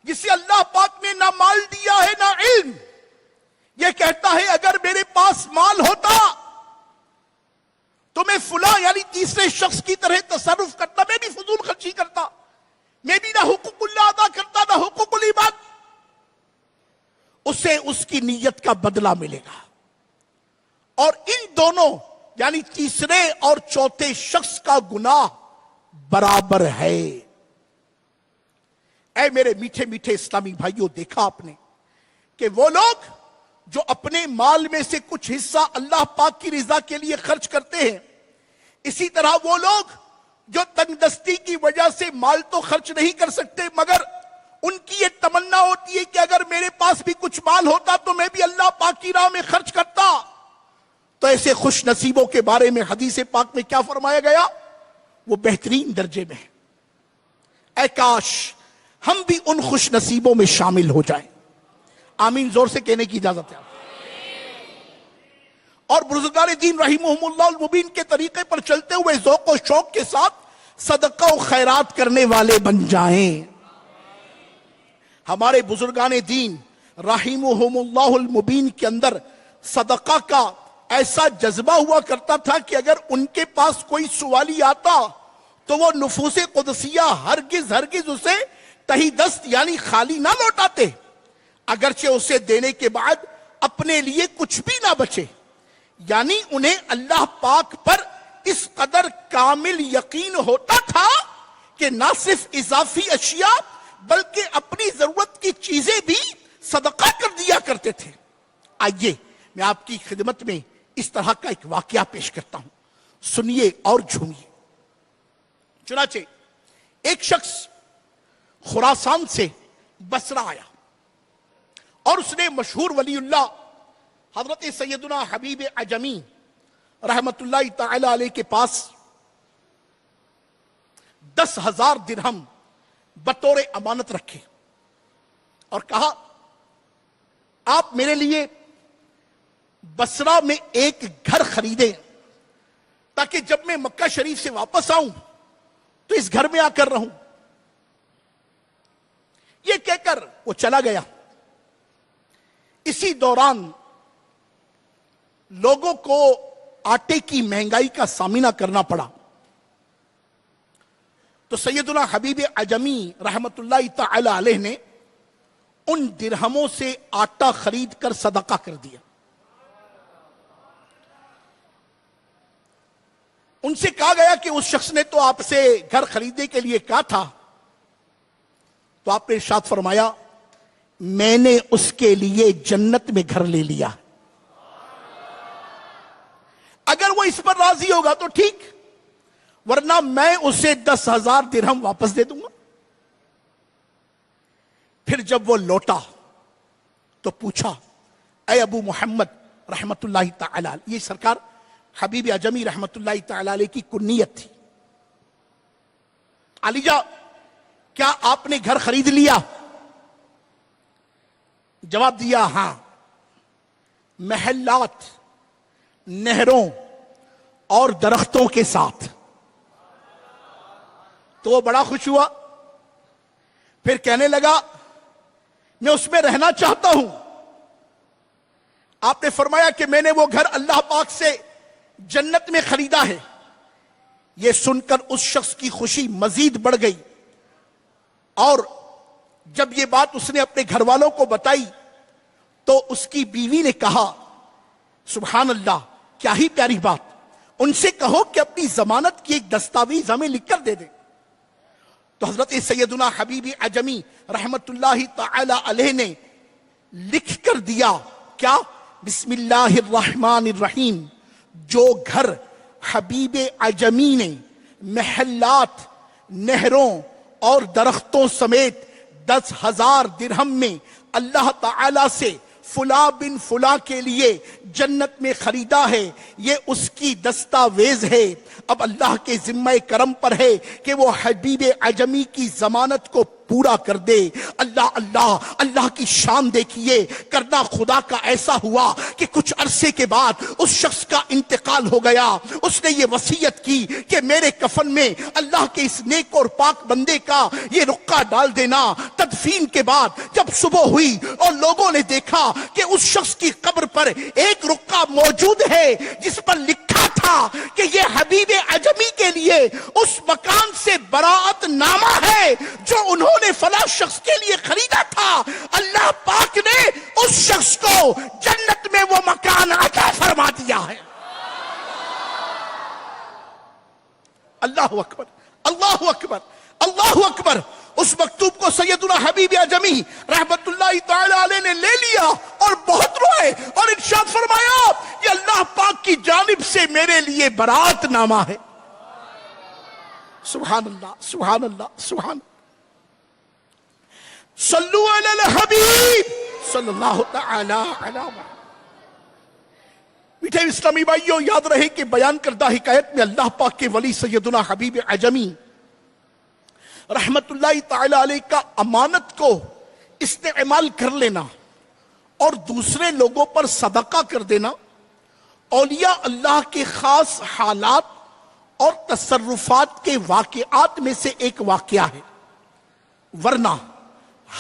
جسے اللہ پاک نے نہ مال دیا ہے نہ علم، یہ کہتا ہے اگر میرے پاس مال ہوتا تو میں فلاں یعنی تیسرے شخص کی طرح تصرف کرتا، میں بھی فضول خرچی کرتا، میں بھی نہ حقوق اللہ ادا کرتا نہ حقوق العباد، اسے اس کی نیت کا بدلہ ملے گا۔ اور ان دونوں یعنی تیسرے اور چوتھے شخص کا گناہ برابر ہے۔ اے میرے میٹھے میٹھے اسلامی بھائیوں، دیکھا آپ نے کہ وہ لوگ جو اپنے مال میں سے کچھ حصہ اللہ پاک کی رضا کے لیے خرچ کرتے ہیں، اسی طرح وہ لوگ جو تنگ دستی کی وجہ سے مال تو خرچ نہیں کر سکتے، مگر ان کی یہ تمنا ہوتی ہے کہ اگر میرے پاس بھی کچھ مال ہوتا تو میں بھی اللہ پاک کی راہ میں خرچ کرتا، تو ایسے خوش نصیبوں کے بارے میں حدیث پاک میں کیا فرمایا گیا؟ وہ بہترین درجے میں ہے۔ اے کاش ہم بھی ان خوش نصیبوں میں شامل ہو جائیں۔ آمین زور سے کہنے کی اجازت ہے۔ اور بزرگان دین رحمہم اللہ المبین کے طریقے پر چلتے ہوئے ذوق و شوق کے ساتھ صدقہ و خیرات کرنے والے بن جائیں۔ ہمارے بزرگان دین رحمہم اللہ المبین کے اندر صدقہ کا ایسا جذبہ ہوا کرتا تھا کہ اگر ان کے پاس کوئی سوالی آتا تو وہ نفوس قدسیہ ہرگز اسے تہی دست یعنی خالی نہ لوٹاتے، اگرچہ اسے دینے کے بعد اپنے لیے کچھ بھی نہ بچے، یعنی انہیں اللہ پاک پر اس قدر کامل یقین ہوتا تھا کہ نہ صرف اضافی اشیاء بلکہ اپنی ضرورت کی چیزیں بھی صدقہ کر دیا کرتے تھے۔ آئیے میں آپ کی خدمت میں اس طرح کا ایک واقعہ پیش کرتا ہوں، سنیے اور جھومیے۔ چنانچہ ایک شخص خراسان سے بصرہ آیا اور اس نے مشہور ولی اللہ حضرت سیدنا حبیب عجمی رحمت اللہ تعالی علیہ کے پاس 10,000 درہم بطور امانت رکھے اور کہا آپ میرے لیے بصرہ میں ایک گھر خریدیں تاکہ جب میں مکہ شریف سے واپس آؤں تو اس گھر میں آ کر رہوں۔ یہ کہہ کر وہ چلا گیا۔ اسی دوران لوگوں کو آٹے کی مہنگائی کا سامنا کرنا پڑا، تو سیدنا حبیب عجمی رحمت اللہ تعالی علیہ نے ان درہموں سے آٹا خرید کر صدقہ کر دیا۔ ان سے کہا گیا کہ اس شخص نے تو آپ سے گھر خریدنے کے لیے کہا تھا، تو آپ نے ارشاد فرمایا میں نے اس کے لیے جنت میں گھر لے لیا، اگر وہ اس پر راضی ہوگا تو ٹھیک، ورنہ میں اسے 10,000 درہم واپس دے دوں گا۔ پھر جب وہ لوٹا تو پوچھا اے ابو محمد رحمت اللہ تعالی، یہ سرکار حبیب عجمی رحمت اللہ تعالی علیہ کی کنیت تھی، علی جا کیا آپ نے گھر خرید لیا؟ جواب دیا ہاں، محلات، نہروں اور درختوں کے ساتھ۔ تو وہ بڑا خوش ہوا، پھر کہنے لگا میں اس میں رہنا چاہتا ہوں۔ آپ نے فرمایا کہ میں نے وہ گھر اللہ پاک سے جنت میں خریدا ہے۔ یہ سن کر اس شخص کی خوشی مزید بڑھ گئی، اور جب یہ بات اس نے اپنے گھر والوں کو بتائی تو اس کی بیوی نے کہا سبحان اللہ، کیا ہی پیاری بات، ان سے کہو کہ اپنی ضمانت کی ایک دستاویز ہمیں لکھ کر دے دیں۔ تو حضرت سیدنا حبیب عجمی رحمت اللہ تعالی علیہ نے لکھ کر دیا کیا؟ بسم اللہ الرحمن الرحیم۔ جو گھر حبیب عجمی نے محلات، نہروں اور درختوں سمیت 10,000 درہم میں اللہ تعالی سے فلاں بن فلاں کے لیے جنت میں خریدا ہے، یہ اس کی دستاویز ہے۔ اب اللہ کے ذمہ کرم پر ہے کہ وہ حبیب عجمی کی ضمانت کو پورا کر دے۔ اللہ اللہ اللہ کی شان دیکھیے، کرنا خدا کا ایسا ہوا کہ کچھ عرصے کے بعد اس شخص کا انتقال ہو گیا۔ اس نے یہ وصیت کی کہ میرے کفن میں اللہ کے اس نیک اور پاک بندے کا یہ رقعہ ڈال دینا۔ تدفین کے بعد جب صبح ہوئی اور لوگوں نے دیکھا کہ اس شخص کی قبر پر ایک رقعہ موجود ہے جس پر لکھا تھا کہ یہ حبیب عجمی کے لیے اس مکان سے براعت نامہ ہے جو انہوں نے فلاں شخص کے لیے خریدا تھا۔ اللہ پاک نے اس شخص کو جنت میں وہ مکان عطا فرما دیا ہے۔ اللہ اکبر، اللہ اکبر، اللہ اکبر۔ اس مکتوب کو سیدنا حبیب عجمی رحمت اللہ تعالی علیہ نے لے لیا اور بہت روئے اور ارشاد فرمایا یہ اللہ پاک کی جانب سے میرے لیے برات نامہ ہے۔ سبحان اللہ، سبحان اللہ، سبحان اللہ۔ صلو علی الحبیب صلی اللہ تعالی علی محمد۔ میٹھے اسلامی بھائیوں، یاد رہے کہ بیان کردہ حکایت میں اللہ پاک کے ولی سیدنا حبیب عجمی رحمت اللہ تعالی علیہ کا امانت کو استعمال کر لینا اور دوسرے لوگوں پر صدقہ کر دینا اولیاء اللہ کے خاص حالات اور تصرفات کے واقعات میں سے ایک واقعہ ہے، ورنہ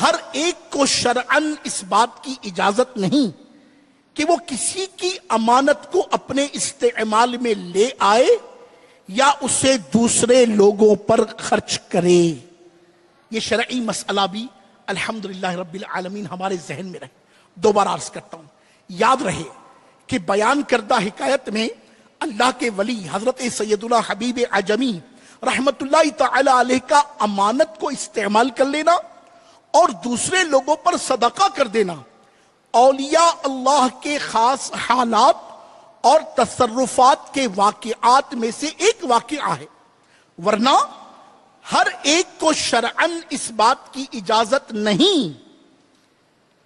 ہر ایک کو شرعاً اس بات کی اجازت نہیں کہ وہ کسی کی امانت کو اپنے استعمال میں لے آئے یا اسے دوسرے لوگوں پر خرچ کرے۔ یہ شرعی مسئلہ بھی الحمدللہ رب العالمین ہمارے ذہن میں رہے۔ دوبارہ عرض کرتا ہوں، یاد رہے کہ بیان کردہ حکایت میں اللہ کے ولی حضرت سیدنا حبیب عجمی رحمت اللہ تعالی علیہ کا امانت کو استعمال کر لینا اور دوسرے لوگوں پر صدقہ کر دینا اولیاء اللہ کے خاص حالات اور تصرفات کے واقعات میں سے ایک واقعہ ہے، ورنہ ہر ایک کو شرعاً اس بات کی اجازت نہیں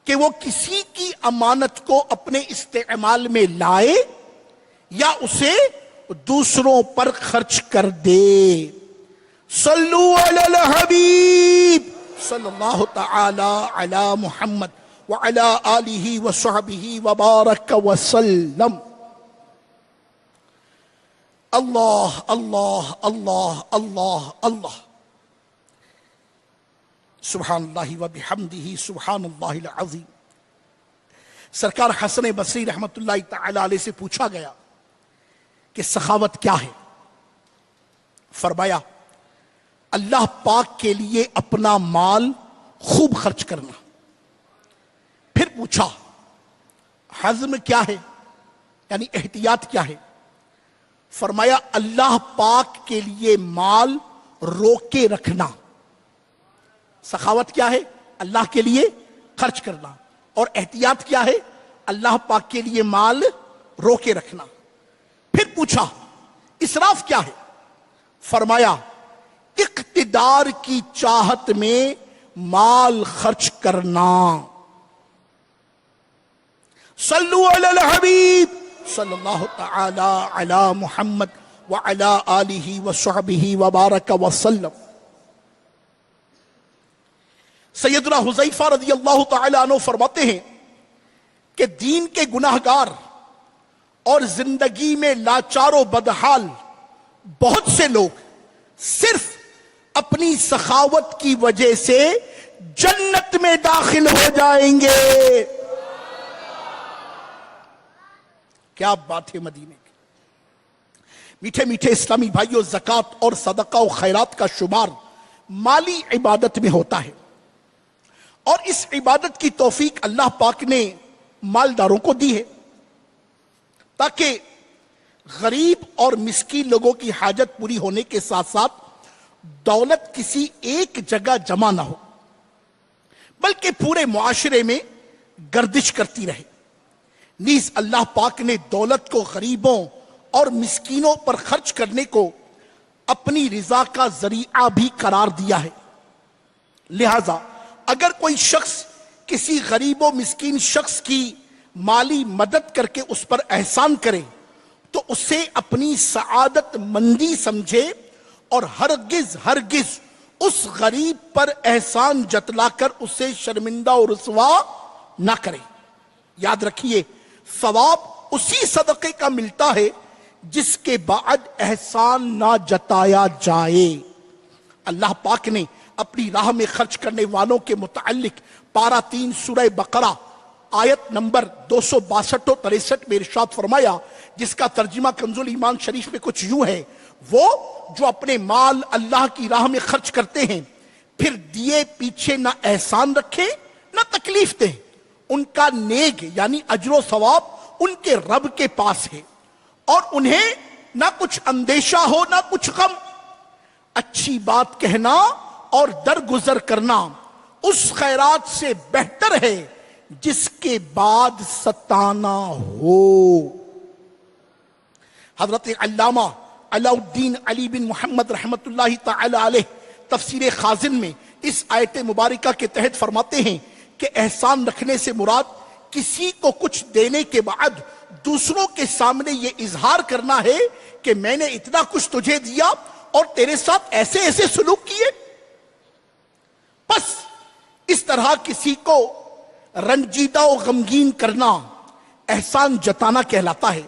کہ وہ کسی کی امانت کو اپنے استعمال میں لائے یا اسے دوسروں پر خرچ کر دے۔ صلو علی الحبیب صلی اللہ تعالی علی محمد وعلی آلہ وصحبہ وبارک وسلم۔ اللہ اللہ اللہ اللہ اللہ، سبحان اللہ وبحمدہ سبحان اللہ العظیم۔ سرکار حسن بصری رحمت اللہ تعالی علیہ سے پوچھا گیا کہ سخاوت کیا ہے؟ فرمایا اللہ پاک کے لیے اپنا مال خوب خرچ کرنا۔ پھر پوچھا حزم کیا ہے، یعنی احتیاط کیا ہے؟ فرمایا اللہ پاک کے لیے مال روکے رکھنا۔ سخاوت کیا ہے؟ اللہ کے لیے خرچ کرنا۔ اور احتیاط کیا ہے؟ اللہ پاک کے لیے مال روکے رکھنا۔ پھر پوچھا اسراف کیا ہے؟ فرمایا اقتدار کی چاہت میں مال خرچ کرنا۔ صلو علی الحبیب صلی اللہ تعالی علی محمد وعلی آلہ وصحبہ وبارک وسلم۔ سیدنا حذیفہ رضی اللہ تعالی عنہ فرماتے ہیں کہ دین کے گناہگار اور زندگی میں لاچار و بدحال بہت سے لوگ صرف اپنی سخاوت کی وجہ سے جنت میں داخل ہو جائیں گے۔ کیا بات ہے مدینے کی۔ میٹھے میٹھے اسلامی بھائیوں، زکوٰۃ اور صدقہ و خیرات کا شمار مالی عبادت میں ہوتا ہے، اور اس عبادت کی توفیق اللہ پاک نے مالداروں کو دی ہے تاکہ غریب اور مسکین لوگوں کی حاجت پوری ہونے کے ساتھ ساتھ دولت کسی ایک جگہ جمع نہ ہو بلکہ پورے معاشرے میں گردش کرتی رہے۔ نیز اللہ پاک نے دولت کو غریبوں اور مسکینوں پر خرچ کرنے کو اپنی رضا کا ذریعہ بھی قرار دیا ہے۔ لہذا اگر کوئی شخص کسی غریب و مسکین شخص کی مالی مدد کر کے اس پر احسان کرے تو اسے اپنی سعادت مندی سمجھے اور ہرگز اس غریب پر احسان جتلا کر اسے شرمندہ اور رسوا نہ کرے۔ یاد رکھیے، ثواب اسی صدقے کا ملتا ہے جس کے بعد احسان نہ جتایا جائے۔ اللہ پاک نے اپنی راہ میں خرچ کرنے والوں کے متعلق پارہ 3 سورہ بقرہ آیت نمبر 262 و 63 میں ارشاد فرمایا، جس کا ترجمہ کنز ایمان شریف میں کچھ یوں ہے: وہ جو اپنے مال اللہ کی راہ میں خرچ کرتے ہیں پھر دیے پیچھے نہ احسان رکھیں نہ تکلیف دیں، ان کا نیک یعنی اجر و ثواب ان کے رب کے پاس ہے، اور انہیں نہ کچھ اندیشہ ہو نہ کچھ غم۔ اچھی بات کہنا اور درگزر کرنا اس خیرات سے بہتر ہے جس کے بعد ستانا ہو۔ حضرت علامہ علاء الدین علی بن محمد رحمت اللہ تعالی علیہ تفسیر خازن میں اس آیت مبارکہ کے تحت فرماتے ہیں کہ احسان رکھنے سے مراد کسی کو کچھ دینے کے بعد دوسروں کے سامنے یہ اظہار کرنا ہے کہ میں نے اتنا کچھ تجھے دیا اور تیرے ساتھ ایسے ایسے سلوک کیے۔ بس اس طرح کسی کو رنجیدہ و غمگین کرنا احسان جتانا کہلاتا ہے،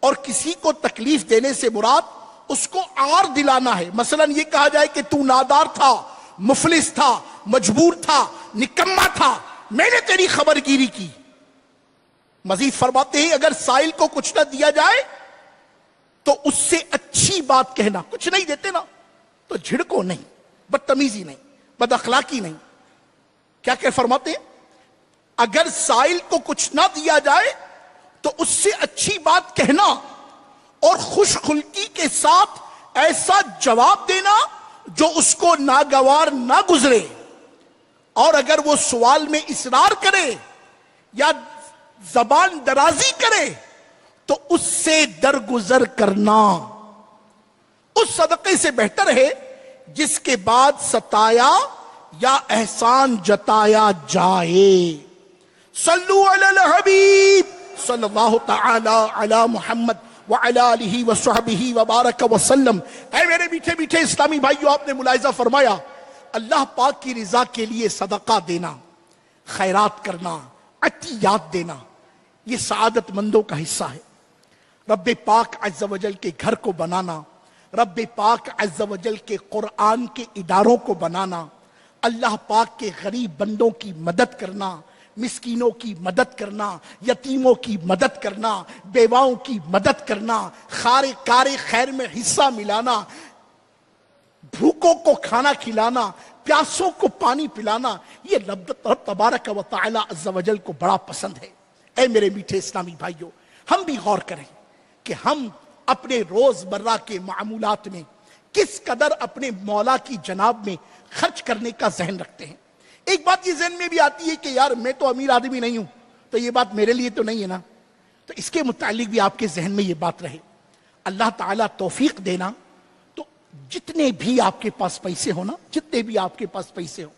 اور کسی کو تکلیف دینے سے مراد اس کو عار دلانا ہے۔ مثلا یہ کہا جائے کہ تو نادار تھا، مفلس تھا، مجبور تھا، نکما تھا، میں نے تیری خبر گیری کی۔ مزید فرماتے ہیں اگر سائل کو کچھ نہ دیا جائے تو اس سے اچھی بات کہنا، کچھ نہیں دیتے نا تو جھڑکو نہیں، بدتمیزی نہیں، بد اخلاقی نہیں۔ کیا کہ فرماتے ہیں اگر سائل کو کچھ نہ دیا جائے تو اس سے اچھی بات کہنا اور خوش خلقی کے ساتھ ایسا جواب دینا جو اس کو ناگوار نہ گزرے، اور اگر وہ سوال میں اصرار کرے یا زبان درازی کرے تو اس سے درگزر کرنا اس صدقے سے بہتر ہے جس کے بعد ستایا یا احسان جتایا جائے۔ صلو علی الحبیب صلی اللہ تعالی علی محمد وعلی آلہ وصحبہ وبارک وسلم۔ اے میرے میٹھے میٹھے اسلامی بھائیو، آپ نے ملاحظہ فرمایا اللہ پاک کی رضا کے لیے صدقہ دینا، خیرات کرنا، عطیات دینا، یہ سعادت مندوں کا حصہ ہے۔ رب پاک عز و جل کے گھر کو بنانا، رب پاک عز و جل کے قرآن کے اداروں کو بنانا، اللہ پاک کے غریب بندوں کی مدد کرنا، مسکینوں کی مدد کرنا، یتیموں کی مدد کرنا، بیواؤں کی مدد کرنا، کار خیر میں حصہ ملانا، بھوکوں کو کھانا کھلانا، پیاسوں کو پانی پلانا، یہ رب تبارک و تعالی عز و جل کو بڑا پسند ہے۔ اے میرے میٹھے اسلامی بھائیوں، ہم بھی غور کریں کہ ہم اپنے روز مرہ کے معمولات میں کس قدر اپنے مولا کی جناب میں خرچ کرنے کا ذہن رکھتے ہیں۔ ایک بات یہ ذہن میں بھی آتی ہے کہ یار میں تو امیر آدمی نہیں ہوں تو یہ بات میرے لیے تو نہیں ہے نا، تو اس کے متعلق بھی آپ کے ذہن میں یہ بات رہے۔ اللہ تعالیٰ توفیق دینا تو جتنے بھی آپ کے پاس پیسے ہونا، جتنے بھی آپ کے پاس پیسے ہو،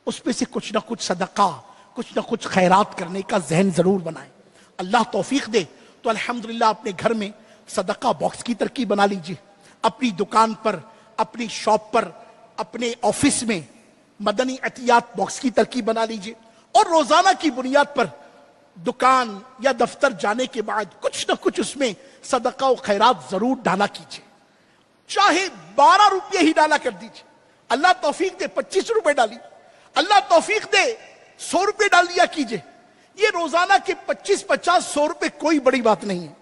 اس میں سے کچھ نہ کچھ صدقہ، کچھ نہ کچھ خیرات کرنے کا ذہن ضرور بنائیں۔ اللہ توفیق دے تو الحمدللہ اپنے گھر میں صدقہ باکس کی ترکیب بنا لیجئے، اپنی دکان پر، اپنی شاپ پر، اپنے آفس میں مدنی عطیات باکس کی ترکیب بنا لیجئے، اور روزانہ کی بنیاد پر دکان یا دفتر جانے کے بعد کچھ نہ کچھ اس میں صدقہ و خیرات ضرور ڈالا کیجئے، چاہے 12 روپے ہی ڈالا کر دیجئے۔ اللہ توفیق دے 25 روپے ڈالی، اللہ توفیق دے 100 روپے ڈال دیا کیجئے۔ یہ روزانہ کے 25، 50، 100 روپے کوئی بڑی بات نہیں ہے،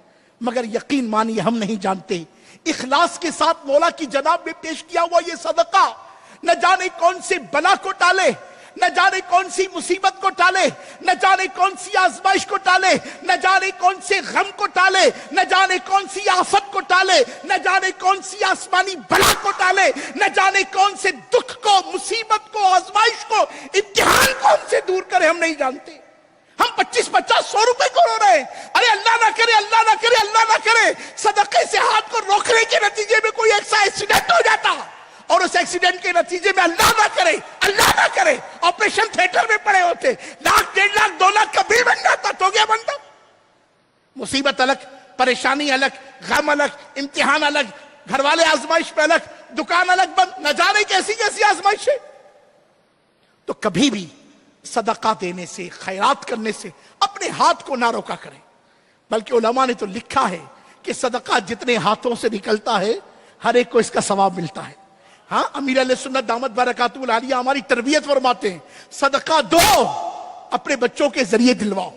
مگر یقین مانیے ہم نہیں جانتے اخلاص کے ساتھ مولا کی جناب میں پیش کیا ہوا یہ صدقہ نہ جانے کون سے بلا کو ٹالے، نہ جانے کون سی مصیبت کو ٹالے، نہ جانے کون سی آزمائش کو ٹالے، نہ جانے کون سے غم کو ٹالے، نہ جانے کون سی آفت کو ٹالے، نہ جانے کون سی آسمانی بلا کو ٹالے، نہ جانے کون سے دکھ کو، مصیبت کو، آزمائش کو، امتحان کو ہم سے دور کرے، ہم نہیں جانتے۔ ہم 25-50-100 روپے کو رو رہے ہیں، ارے اللہ نہ کرے، اللہ نہ کرے، اللہ نہ کرے صدقے سے ہاتھ کو روکنے کے نتیجے میں کوئی ایسا ایکسیڈنٹ ہو جاتا، اور اس ایکسیڈنٹ کے نتیجے میں اللہ نہ کرے آپریشن تھیٹر میں پڑے ہوتے، 1,00,000 1,50,000 2,00,000 کا بل بن جاتا، تو گیا بندہ۔ مصیبت الگ، پریشانی الگ، غم الگ، امتحان الگ، گھر والے آزمائش پہ الگ، دکان الگ بند، نہ جانے کیسی کیسی آزمائش ہے۔ تو کبھی بھی صدقہ دینے سے، خیرات کرنے سے اپنے ہاتھ کو نہ روکا کریں، بلکہ علماء نے تو لکھا ہے کہ صدقہ جتنے ہاتھوں سے نکلتا ہے ہر ایک کو اس کا ثواب ملتا ہے۔ ہاں، امیر علیہ سنت دامت برکاتہ العالیہ ہماری تربیت فرماتے ہیں، صدقہ دو، اپنے بچوں کے ذریعے دلواؤ،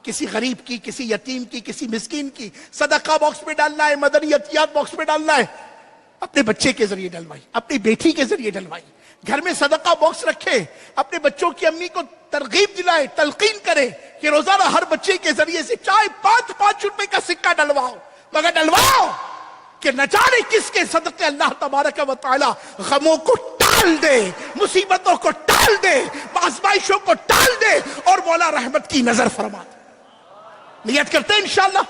کسی غریب کی، کسی یتیم کی، کسی مسکین کی، صدقہ باکس میں ڈالنا ہے، مدنی عطیات باکس میں ڈالنا ہے، اپنے بچے کے ذریعے ڈلوائی، اپنی بیٹی کے ذریعے ڈلوائی، گھر میں صدقہ باکس رکھے، اپنے بچوں کی امی کو ترغیب دلائے، تلقین کرے کہ روزانہ ہر بچے کے ذریعے سے چاہے 5 روپے کا سکہ ڈلواؤ، مگر ڈلواؤ کہ نہ جانے کس کے صدقے اللہ تبارک و تعالی غموں کو ٹال دے، مصیبتوں کو ٹال دے، آزمائشوں کو ٹال دے، اور مولا رحمت کی نظر فرما دے۔ نیت کرتے ہیں انشاءاللہ،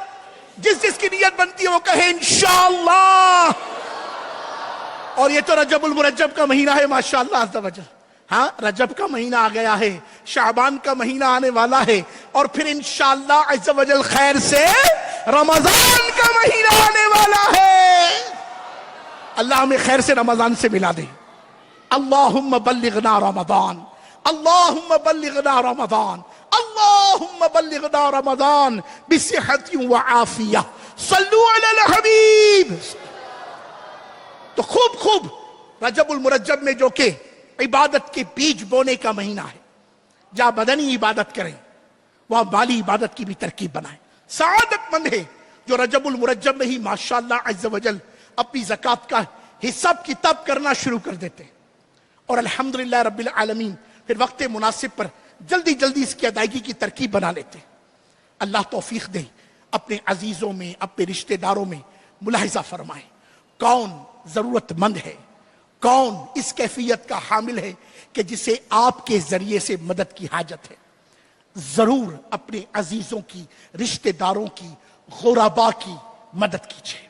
جس جس کی نیت بنتی ہے وہ کہے انشاءاللہ۔ اور یہ تو رجب المرجب کا مہینہ ہے، ماشاءاللہ عز و جل۔ ہاں، رجب کا مہینہ آ گیا ہے، شعبان کا مہینہ آنے والا ہے، اور پھر انشاءاللہ عز و جل خیر سے رمضان کا مہینہ آنے والا ہے۔ اللہ ہمیں خیر سے رمضان سے ملا دے۔ اللہم بلغنا رمضان، اللہم بلغنا رمضان، اللہم بلغنا رمضان بصحت وعافیہ، صلو علی الحبیب۔ تو خوب رجب المرجب میں جو کہ عبادت کے بیج بونے کا مہینہ ہے، جہاں بدنی عبادت کریں وہاں مالی عبادت کی بھی ترکیب بنائیں۔ سعادت مند ہے جو رجب المرجب میں ہی ماشاءاللہ عز و جل اپنی زکوٰۃ کا حساب کتاب کرنا شروع کر دیتے ہیں، اور الحمدللہ رب العالمین پھر وقت مناسب پر جلدی اس کی ادائیگی کی ترکیب بنا لیتے ہیں۔ اللہ توفیق دے، اپنے عزیزوں میں، اپنے رشتہ داروں میں ملاحظہ فرمائیں کون ضرورت مند ہے، کون اس کیفیت کا حامل ہے کہ جسے آپ کے ذریعے سے مدد کی حاجت ہے۔ ضرور اپنے عزیزوں کی، رشتہ داروں کی، غرباء کی مدد کیجیے،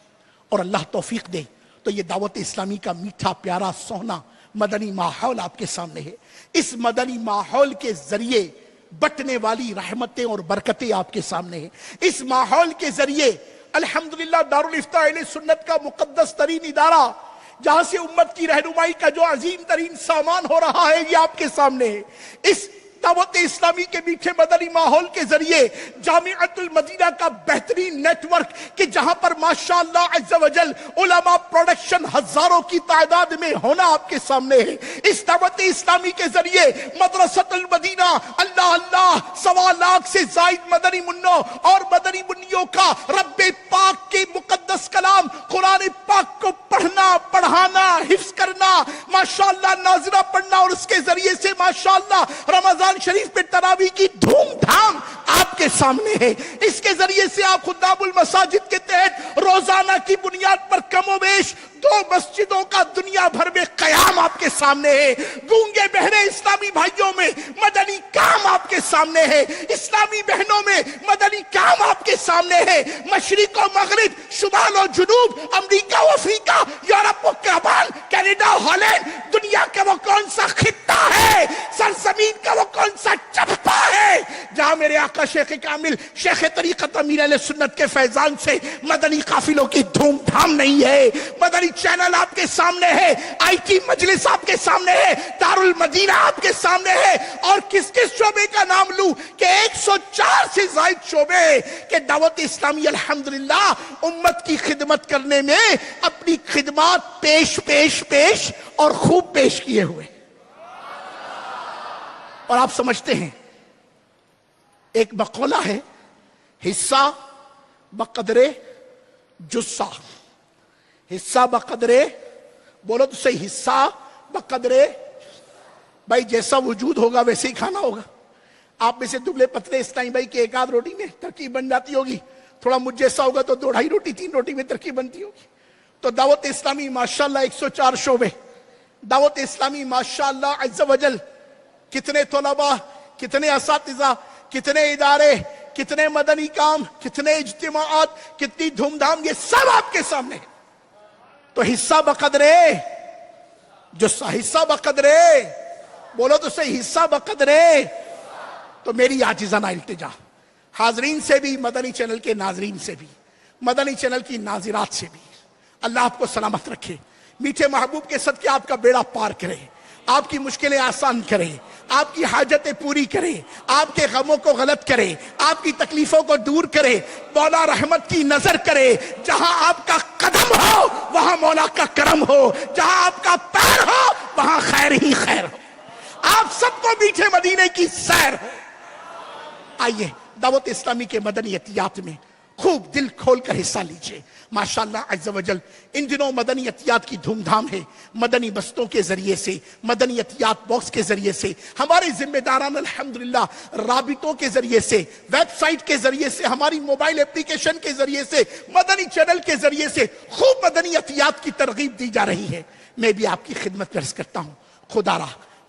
اور اللہ توفیق دے تو یہ دعوت اسلامی کا میٹھا پیارا سونا مدنی ماحول آپ کے سامنے ہے۔ اس مدنی ماحول کے ذریعے بٹنے والی رحمتیں اور برکتیں آپ کے سامنے ہیں۔ اس ماحول کے ذریعے الحمدللہ دارالافتاء اہل سنت کا مقدس ترین ادارہ، جہاں سے امت کی رہنمائی کا جو عظیم ترین سامان ہو رہا ہے، یہ آپ کے سامنے ہے۔ اس دعوت اسلامی کے میٹھے مدنی ماحول کے ذریعے جامعۃ المدینہ کا بہترین نیٹ ورک کہ جہاں پر ماشاءاللہ عز و جل علماء پروڈکشن ہزاروں کی تعداد میں ہونا آپ کے سامنے ہے۔ اس دعوت اسلامی کے ذریعے مدرسۃ المدینہ اللہ 1.25 لاکھ سے زائد مدنی منوں اور مدنی منیوں کا رب پاک کے مقدس کلام قرآن پاک کو پڑھنا، پڑھانا، حفظ کرنا، ماشاءاللہ ناظرہ پڑھنا، اور اس کے ذریعے سے ماشاءاللہ رمضان شریف پہ تراویح کی دھوم دھام آپ کے سامنے ہے۔ اس کے ذریعے سے آپ خدام المساجد کے تحت روزانہ کی بنیاد پر کم و بیش 2 مسجدوں کا دنیا بھر میں قیام آپ کے سامنے ہے۔ گونگے بہرے اسلامی بھائیوں میں مدنی کام آپ کے سامنے ہے، اسلامی بہنوں میں مدنی کام آپ کے سامنے ہے۔ مشرق و مغرب، شمال و جنوب، امریکہ و افریقہ، یورپ و جاپان، کینیڈا، ہالینڈ، دنیا کا وہ کون سا خطہ ہے، سرزمین کا وہ کون سا چپا ہے جہاں میرے آقا شیخ کامل شیخ طریقت امیر علیہ سنت کے فیضان سے مدنی قافلوں کی دھوم دھام نہیں ہے۔ مدنی چینل آپ کے سامنے ہے، آئی ٹی مجلس آپ کے سامنے ہے، دارالمدینہ آپ کے سامنے ہے، اور کس شعبے کا نام لوں کہ 104 سے زائد شعبے کہ دعوت اسلامی الحمدللہ امت کی خدمت کرنے میں اپنی خدمات پیش اور خوب پیش کیے ہوئے۔ اور آپ سمجھتے ہیں ایک مقولہ ہے، حصہ بقدر جثہ، حصہ بقدر، بولو تو صحیح، حصہ بقدرے بھائی جیسا وجود ہوگا ویسے ہی کھانا ہوگا. آپ میں سے دبلے پتلے اسلامی بھائی کی ایک آدھ روٹی میں ترکیب بن جاتی ہوگی, تھوڑا مجھ جیسا ہوگا تو 2-2.5 روٹی 3 روٹی میں ترکیب بنتی ہوگی. تو دعوت اسلامی ماشاءاللہ 104 شعبے, دعوت اسلامی ماشاءاللہ عز و جل کتنے طلباء, کتنے اساتذہ, کتنے ادارے, کتنے مدنی کام, کتنے اجتماعات, کتنی دھوم دھام, یہ سب آپ کے سامنے ہے. تو حصہ بقدرے, جو حصہ بقدرے, بولو تو صحیح, حصہ بقدرے. تو میری عاجزانہ التجا حاضرین سے بھی, مدنی چینل کے ناظرین سے بھی, مدنی چینل کی ناظرات سے بھی, اللہ آپ کو سلامت رکھے, میٹھے محبوب کے صدقے آپ کا بیڑا پار کرے, آپ کی مشکلیں آسان کرے, آپ کی حاجتیں پوری کرے, آپ کے غموں کو غلط کرے, آپ کی تکلیفوں کو دور کرے. مولا رحمت کی نظر کرے, جہاں آپ کا قدم ہو وہاں مولا کا کرم ہو, جہاں آپ کا پیر ہو وہاں خیر ہی خیر ہو, آپ سب کو میٹھے مدینے کی سیر ہو. آئیے دعوت اسلامی کے مدنی عطیات میں خوب دل کھول کر حصہ لیجئے. ماشاءاللہ عز و جل ان دنوں مدنی عطیات کی دھوم دھام ہے. مدنی بستوں کے ذریعے سے, مدنی عطیات باکس کے ذریعے سے, ہمارے ذمہ داران الحمدللہ رابطوں کے ذریعے سے, ویب سائٹ کے ذریعے سے, ہماری موبائل اپلیکیشن کے ذریعے سے, مدنی چینل کے ذریعے سے خوب مدنی عطیات کی ترغیب دی جا رہی ہے. میں بھی آپ کی خدمت میں عرض کرتا ہوں, خدا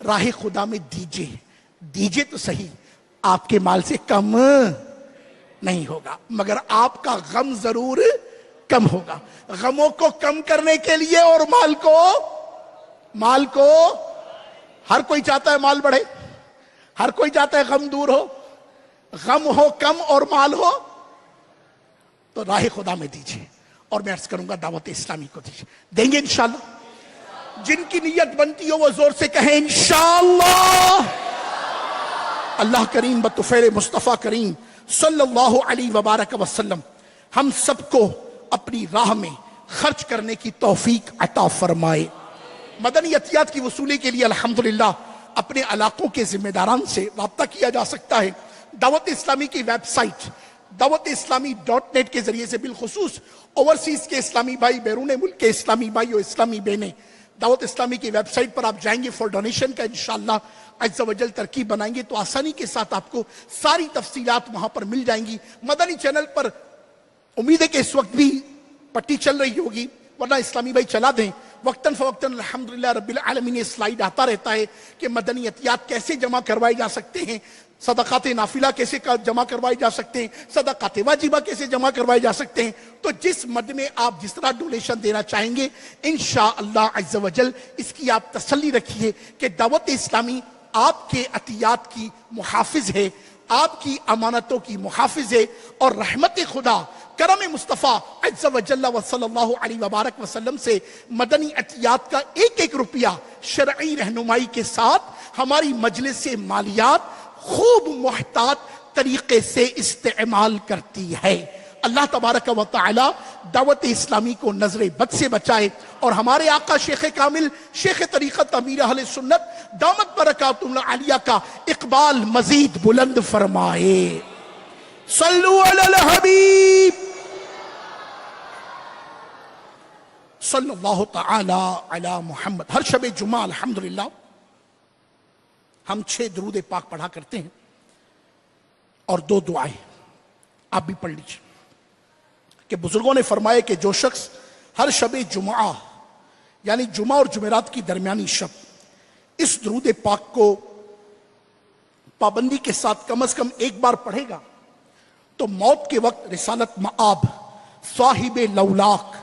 راہ خدا میں دیجئے تو صحیح, آپ کے مال سے کم نہیں ہوگا, مگر آپ کا غم ضرور کم ہوگا. غموں کو کم کرنے کے لیے اور مال کو ہر کوئی چاہتا ہے مال بڑھے, ہر کوئی چاہتا ہے غم دور ہو, غم ہو کم اور مال ہو تو راہ خدا میں دیجیے. اور میں عرض کروں گا دعوت اسلامی کو دیجیے, دیں گے انشاءاللہ. جن کی نیت بنتی ہو وہ زور سے کہیں انشاءاللہ. اللہ کریم بطفیل مصطفیٰ کریم صلی اللہ علیہ وبارک وسلم ہم سب کو اپنی راہ میں خرچ کرنے کی توفیق عطا فرمائے. مدنی عطیات کی وصولی کے لیے الحمدللہ اپنے علاقوں کے ذمہ داران سے رابطہ کیا جا سکتا ہے. دعوت اسلامی کی ویب سائٹ دعوت اسلامی .net کے ذریعے سے, بالخصوص اوورسیز کے اسلامی بھائی, بیرون ملک کے اسلامی بھائی اور اسلامی بہنیں, دعوت اسلامی کی ویب سائٹ پر آپ جائیں گے, فور ڈونیشن کا انشاءاللہ عز و جل ترکیب بنائیں گے تو آسانی کے ساتھ آپ کو ساری تفصیلات وہاں پر مل جائیں گی. مدنی چینل پر امید ہے کہ اس وقت بھی پٹی چل رہی ہوگی, ورنہ اسلامی بھائی چلا دیں وقتاً فوقتاً. الحمدللہ رب العالمین یہ سلائیڈ آتا رہتا ہے کہ مدنی عطیات کیسے جمع کروائے جا سکتے ہیں, صدقات نافلہ کیسے جمع کروائے جا سکتے ہیں, صدقات واجبہ کیسے جمع کروائے جا سکتے ہیں. تو جس مد میں آپ جس طرح ڈونیشن دینا چاہیں گے انشاءاللہ عز و جل اس کی آپ تسلی رکھیے کہ دعوت اسلامی آپ کے عطیات کی محافظ ہے, آپ کی امانتوں کی محافظ ہے. اور رحمت خدا, کرم مصطفیٰ عز و جل و صلی اللہ علیہ وبارک وسلم سے مدنی عطیات کا ایک ایک روپیہ شرعی رہنمائی کے ساتھ ہماری مجلس سے مالیات خوب محتاط طریقے سے استعمال کرتی ہے. اللہ تبارک و تعالی دعوت اسلامی کو نظر بد سے بچائے اور ہمارے آقا شیخ کامل شیخ طریقت امیر اہل سنت دامت برکاتہ العالیہ کا اقبال مزید بلند فرمائے. صلو علی الحبیب صلی اللہ تعالی علی محمد. ہر شب جمعہ الحمدللہ ہم 6 درود پاک پڑھا کرتے ہیں اور 2 دعائیں آپ بھی پڑھ لیجیے کہ بزرگوں نے فرمایا کہ جو شخص ہر شب جمعہ یعنی جمعہ اور جمعرات کی درمیانی شب اس درود پاک کو پابندی کے ساتھ کم از کم ایک بار پڑھے گا تو موت کے وقت رسالت مآب, صاحب لولاک,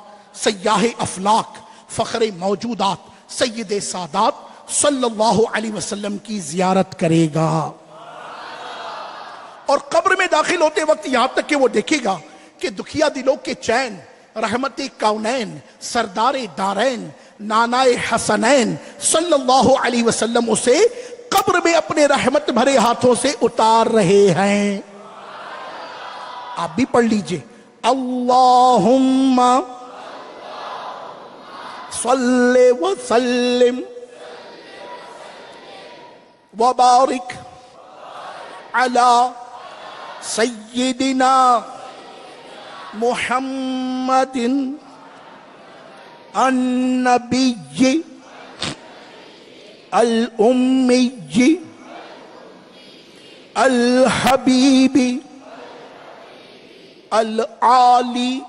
سیاح افلاک, فخر موجودات, سید سادات صلی اللہ علیہ وسلم کی زیارت کرے گا. اور قبر میں داخل ہوتے وقت یہاں تک کہ وہ دیکھے گا کہ دکھیا دلوں کے چین, رحمت کونین, سردار دارین, نانائے حسنین صلی اللہ علیہ وسلم اسے قبر میں اپنے رحمت بھرے ہاتھوں سے اتار رہے ہیں. آپ بھی پڑھ لیجئے, اللہم صلی وسلم وبارک علی سیدنا محمد النبی الأمي الحبيب العالي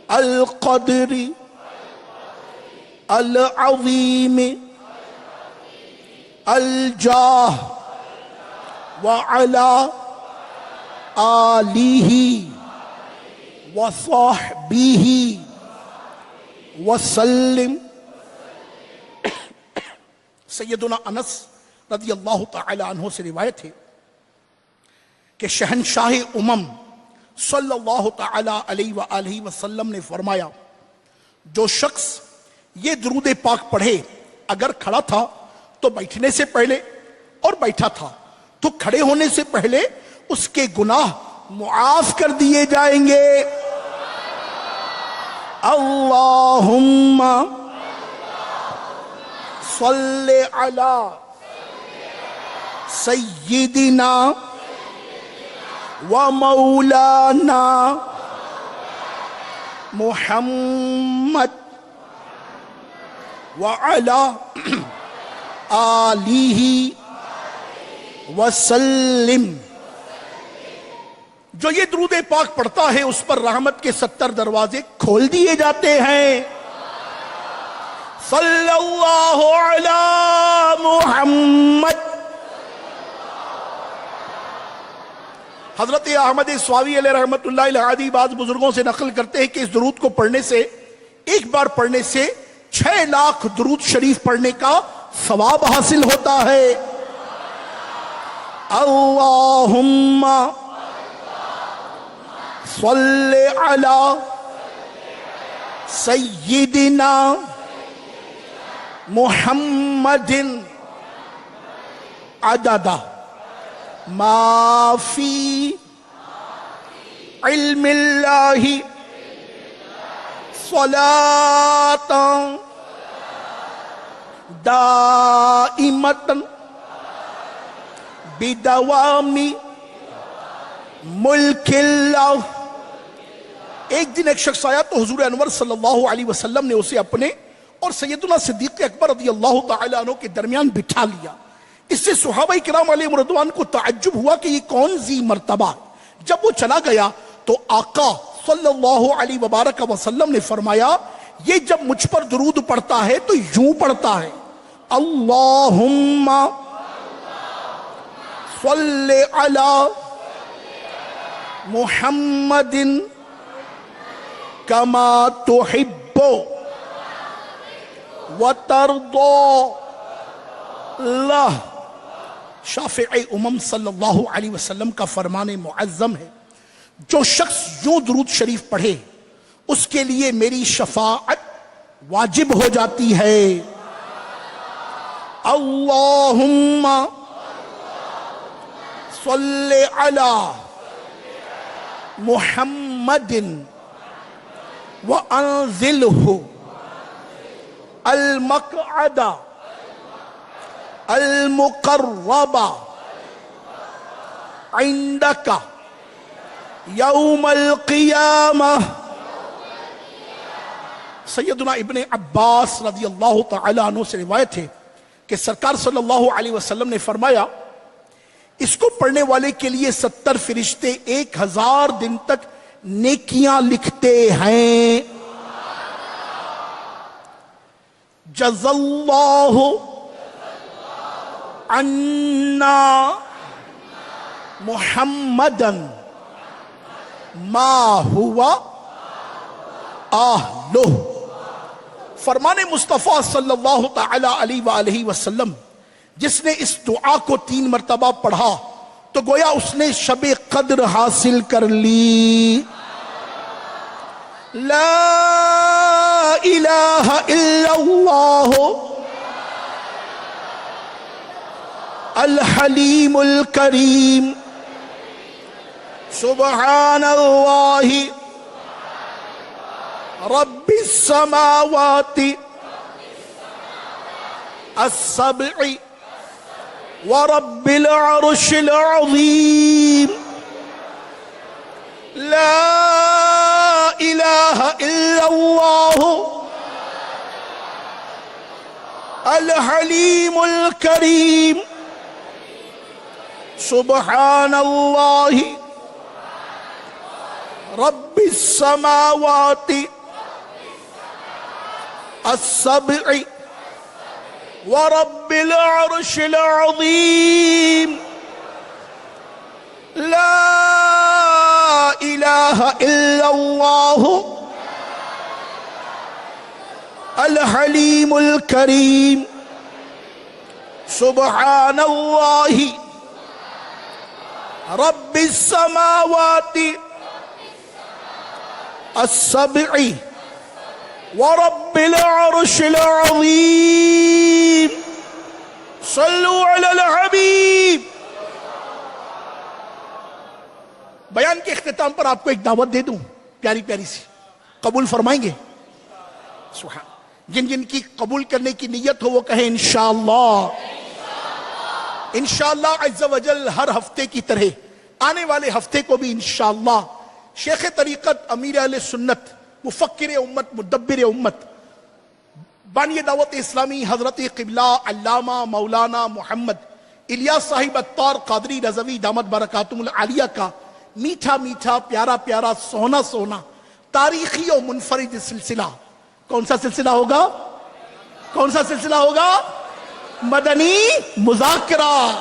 القدر العظيم الجاه وعلى آله وصحبه وسلم. سیدنا انس رضی اللہ تعالی عنہ سے روایت ہے کہ شہنشاہ امم صلی اللہ تعالی علیہ وآلہ وسلم نے فرمایا، جو شخص یہ درود پاک پڑھے اگر کھڑا تھا تو بیٹھنے سے پہلے اور بیٹھا تھا تو کھڑے ہونے سے پہلے اس کے گناہ معاف کر دیے جائیں گے. اللہم صلی علی سیدنا و مولانا محمد وعلی آلہ وسلم. جو یہ درود پاک پڑھتا ہے اس پر رحمت کے 70 دروازے کھول دیے جاتے ہیں. صلی اللہ علی محمد. حضرت احمد سواوی علیہ رحمت اللہ علیہ بعض بزرگوں سے نقل کرتے ہیں کہ اس درود کو پڑھنے سے، ایک بار پڑھنے سے 6 لاکھ درود شریف پڑھنے کا ثواب حاصل ہوتا ہے. اللہم صلی علی سیدنا محمد عدد ما فی علم اللہ صلاۃ دائمۃ بدوام ملک اللہ. ایک دن ایک شخص آیا تو حضور انور صلی اللہ علیہ وسلم نے اسے اپنے اور سیدنا صدیق اکبر رضی اللہ تعالیٰ عنہ کے درمیان بٹھا لیا. اس سے صحابہ کرام علیہ رضوان کو تعجب ہوا کہ یہ کون سی مرتبہ. جب وہ چلا گیا تو آقا صلی اللہ علیہ وبارک وسلم نے فرمایا، یہ جب مجھ پر درود پڑھتا ہے تو یوں پڑھتا ہے، اللہم صلی علی محمد کما تحب وترضى اللہ. شافع امم صلی اللہ علیہ وسلم کا فرمان معظم ہے، جو شخص یوں درود شریف پڑھے اس کے لیے میری شفاعت واجب ہو جاتی ہے. اللہم صلی علی محمد وانزلہ المقعد المقرب عندك یوم القیامہ. سیدنا ابن عباس رضی اللہ تعالیٰ عنہ سے روایت ہے کہ سرکار صلی اللہ علیہ وسلم نے فرمایا، اس کو پڑھنے والے کے لیے 70 فرشتے 1000 دن تک نیکیاں لکھتے ہیں. جزا اللہ عنا محمدا ما ہوا آہلہ. فرمان مصطفیٰ صلی اللہ تعالی علیہ وآلہ وسلم جس نے اس دعا کو 3 مرتبہ پڑھا تو گویا اس نے شب قدر حاصل کر لی. لا الہ الا اللہ الحلیم الکریم سبحان اللہ رب السماوات السبع ورب العرش العظیم. لا الہ الا اللہ الحلیم الکریم سبحان اللہ رب السماوات السبع ورب العرش العظیم لا الہ الا اللہ الحلیم الکریم سبحان اللہ رب السماوات السبع ورب العرش العظیم صلو علی الحبیب. بیان کے اختتام پر آپ کو ایک دعوت دے دوں پیاری پیاری سی، قبول فرمائیں گے؟ سبحان. جن جن کی قبول کرنے کی نیت ہو وہ کہیں انشاءاللہ. انشاءاللہ عز و جل ہر ہفتے کی طرح آنے والے ہفتے کو بھی انشاءاللہ شیخ طریقت امیر اہل سنت مفکر امت مدبر امت بانی دعوت اسلامی حضرت قبلہ علامہ مولانا محمد الیاس صاحب عطار قادری رضوی دامت برکاتہم العالیہ کا میٹھا میٹھا پیارا پیارا سونا سونا تاریخی اور منفرد سلسلہ. کون سا سلسلہ ہوگا؟ کون سا سلسلہ ہوگا؟ مدنی مذاکرہ.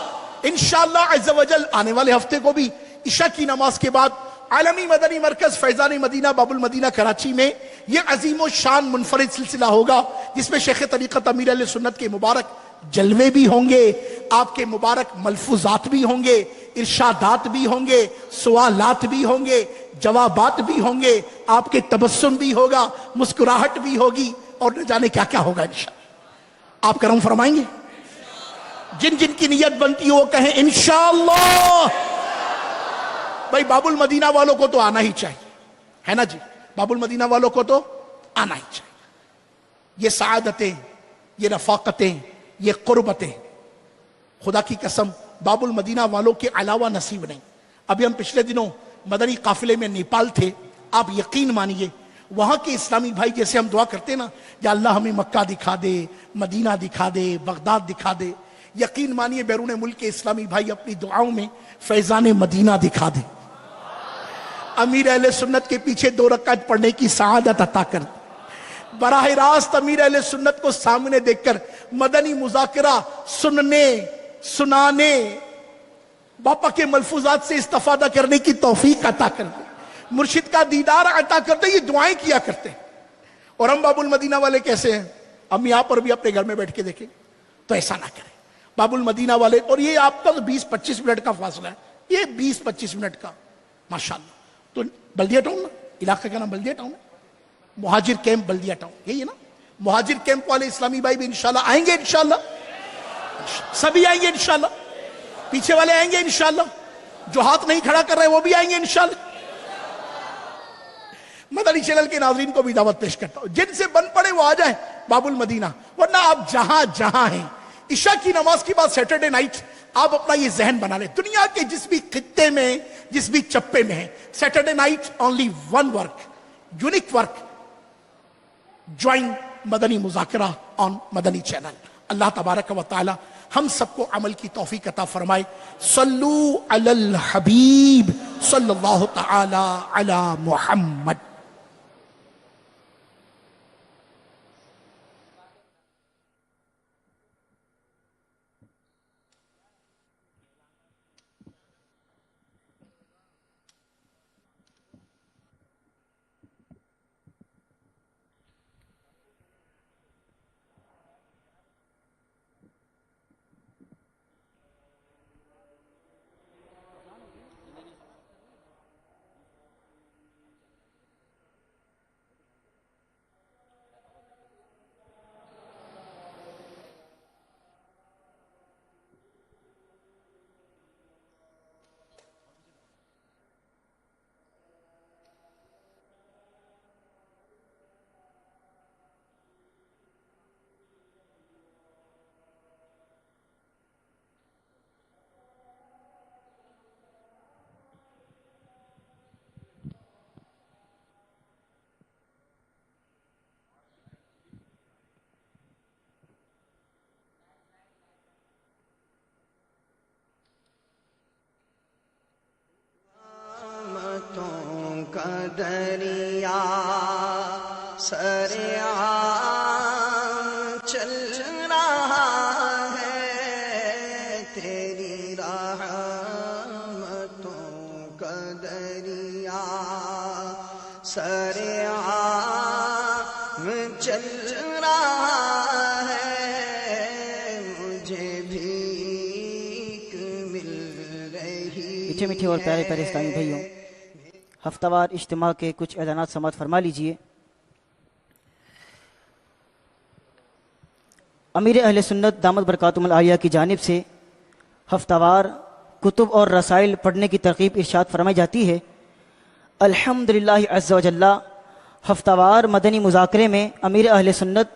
انشاءاللہ عز و جل آنے والے ہفتے کو بھی عشاء کی نماز کے بعد عالمی مدنی مرکز فیضان مدینہ باب المدینہ کراچی میں یہ عظیم و شان منفرد سلسلہ ہوگا جس میں شیخ طریقت امیر اہل سنت کے مبارک جلوے بھی ہوں گے، آپ کے مبارک ملفوظات بھی ہوں گے، ارشادات بھی ہوں گے، سوالات بھی ہوں گے، جوابات بھی ہوں گے، آپ کے تبسم بھی ہوگا، مسکراہٹ بھی ہوگی، اور نہ جانے کیا کیا ہوگا انشاءاللہ. آپ کرم فرمائیں گے؟ جن جن کی نیت بنتی ہو وہ کہیں انشاءاللہ. بھائی باب المدینہ والوں کو تو آنا ہی چاہیے، ہے نا جی؟ باب المدینہ والوں کو تو آنا ہی چاہیے. یہ سعادتیں، یہ رفاقتیں، یہ قربتیں خدا کی قسم باب المدینہ والوں کے علاوہ نصیب نہیں. ابھی ہم پچھلے دنوں مدنی قافلے میں نیپال تھے. آپ یقین مانیے وہاں کے اسلامی بھائی جیسے ہم دعا کرتے نا یا اللہ ہمیں مکہ دکھا دے، مدینہ دکھا دے، بغداد دکھا دے، یقین مانیے بیرون ملک کے اسلامی بھائی اپنی دعاؤں میں فیضان مدینہ دکھا دے، امیر اہل سنت کے پیچھے 2 رکعت پڑھنے کی سعادت عطا کر دے، براہ راست امیر اہل سنت کو سامنے دیکھ کر مدنی مذاکرہ سننے، سنانے، باپا کے ملفوظات سے استفادہ کرنے کی توفیق عطا کر دے، مرشد کا دیدار عطا کر دے. یہ دعائیں کیا کرتے ہیں. اور ہم باب المدینہ والے کیسے ہیں؟ ہم یہاں پر بھی اپنے گھر میں بیٹھ کے دیکھیں تو ایسا نہ کریں. باب المدینہ والے، اور یہ آپ کا 20-25 منٹ کا فاصلہ ہے، یہ 20-25 منٹ کا ماشاءاللہ. تو بلدیہ ٹاؤن نا، علاقے کا نام بلدیہ ٹاؤن ہے، مہاجر کیمپ بلدیہ ٹاؤن، یہی ہے نا؟ مہاجر کیمپ والے اسلامی بھائی بھی انشاءاللہ آئیں گے، انشاءاللہ سبھی آئیں گے انشاءاللہ. پیچھے والے آئیں گے انشاءاللہ، جو ہاتھ نہیں کھڑا کر رہے وہ بھی آئیں گے انشاءاللہ. مدنی چینل کے ناظرین کو بھی دعوت پیش کرتا ہوں، جن سے بن پڑے وہ آ جائیں باب المدینہ. ورنہ آپ جہاں جہاں ہیں عشاء کی نماز کے بعد سیٹرڈے نائٹ آپ اپنا یہ ذہن بنا لیں، دنیا کے جس بھی خطے میں، جس بھی چپے میں ہیں، Saturday night only one work, unique work, join Madani مذاکرہ on Madani channel. اللہ تبارک و تعالی ہم سب کو عمل کی توفیق عطا فرمائے. صلو علی الحبیب صلی اللہ تعالی علی محمد. کا دریا سریعاں چل رہا ہے، تیری رحمتوں کا دریا سریعاں چل رہا ہے، مجھے بھیک مل رہی۔ میٹھے میٹھے اور پیارے پیارے اسلامی بھائیوں، ہفتہ وار اجتماع کے کچھ اعلانات سماعت فرما لیجئے۔ امیر اہل سنت دامت برکاتہم العالیہ کی جانب سے ہفتہ وار کتب اور رسائل پڑھنے کی ترغیب ارشاد فرمائی جاتی ہے۔ الحمدللہ عز و جل ہفتہ وار مدنی مذاکرے میں امیر اہل سنت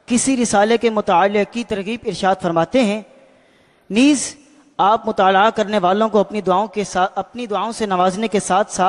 کسی رسالے کے مطالعے کی ترغیب ارشاد فرماتے ہیں، نیز آپ مطالعہ کرنے والوں کو اپنی دعاؤں سے نوازنے کے ساتھ ساتھ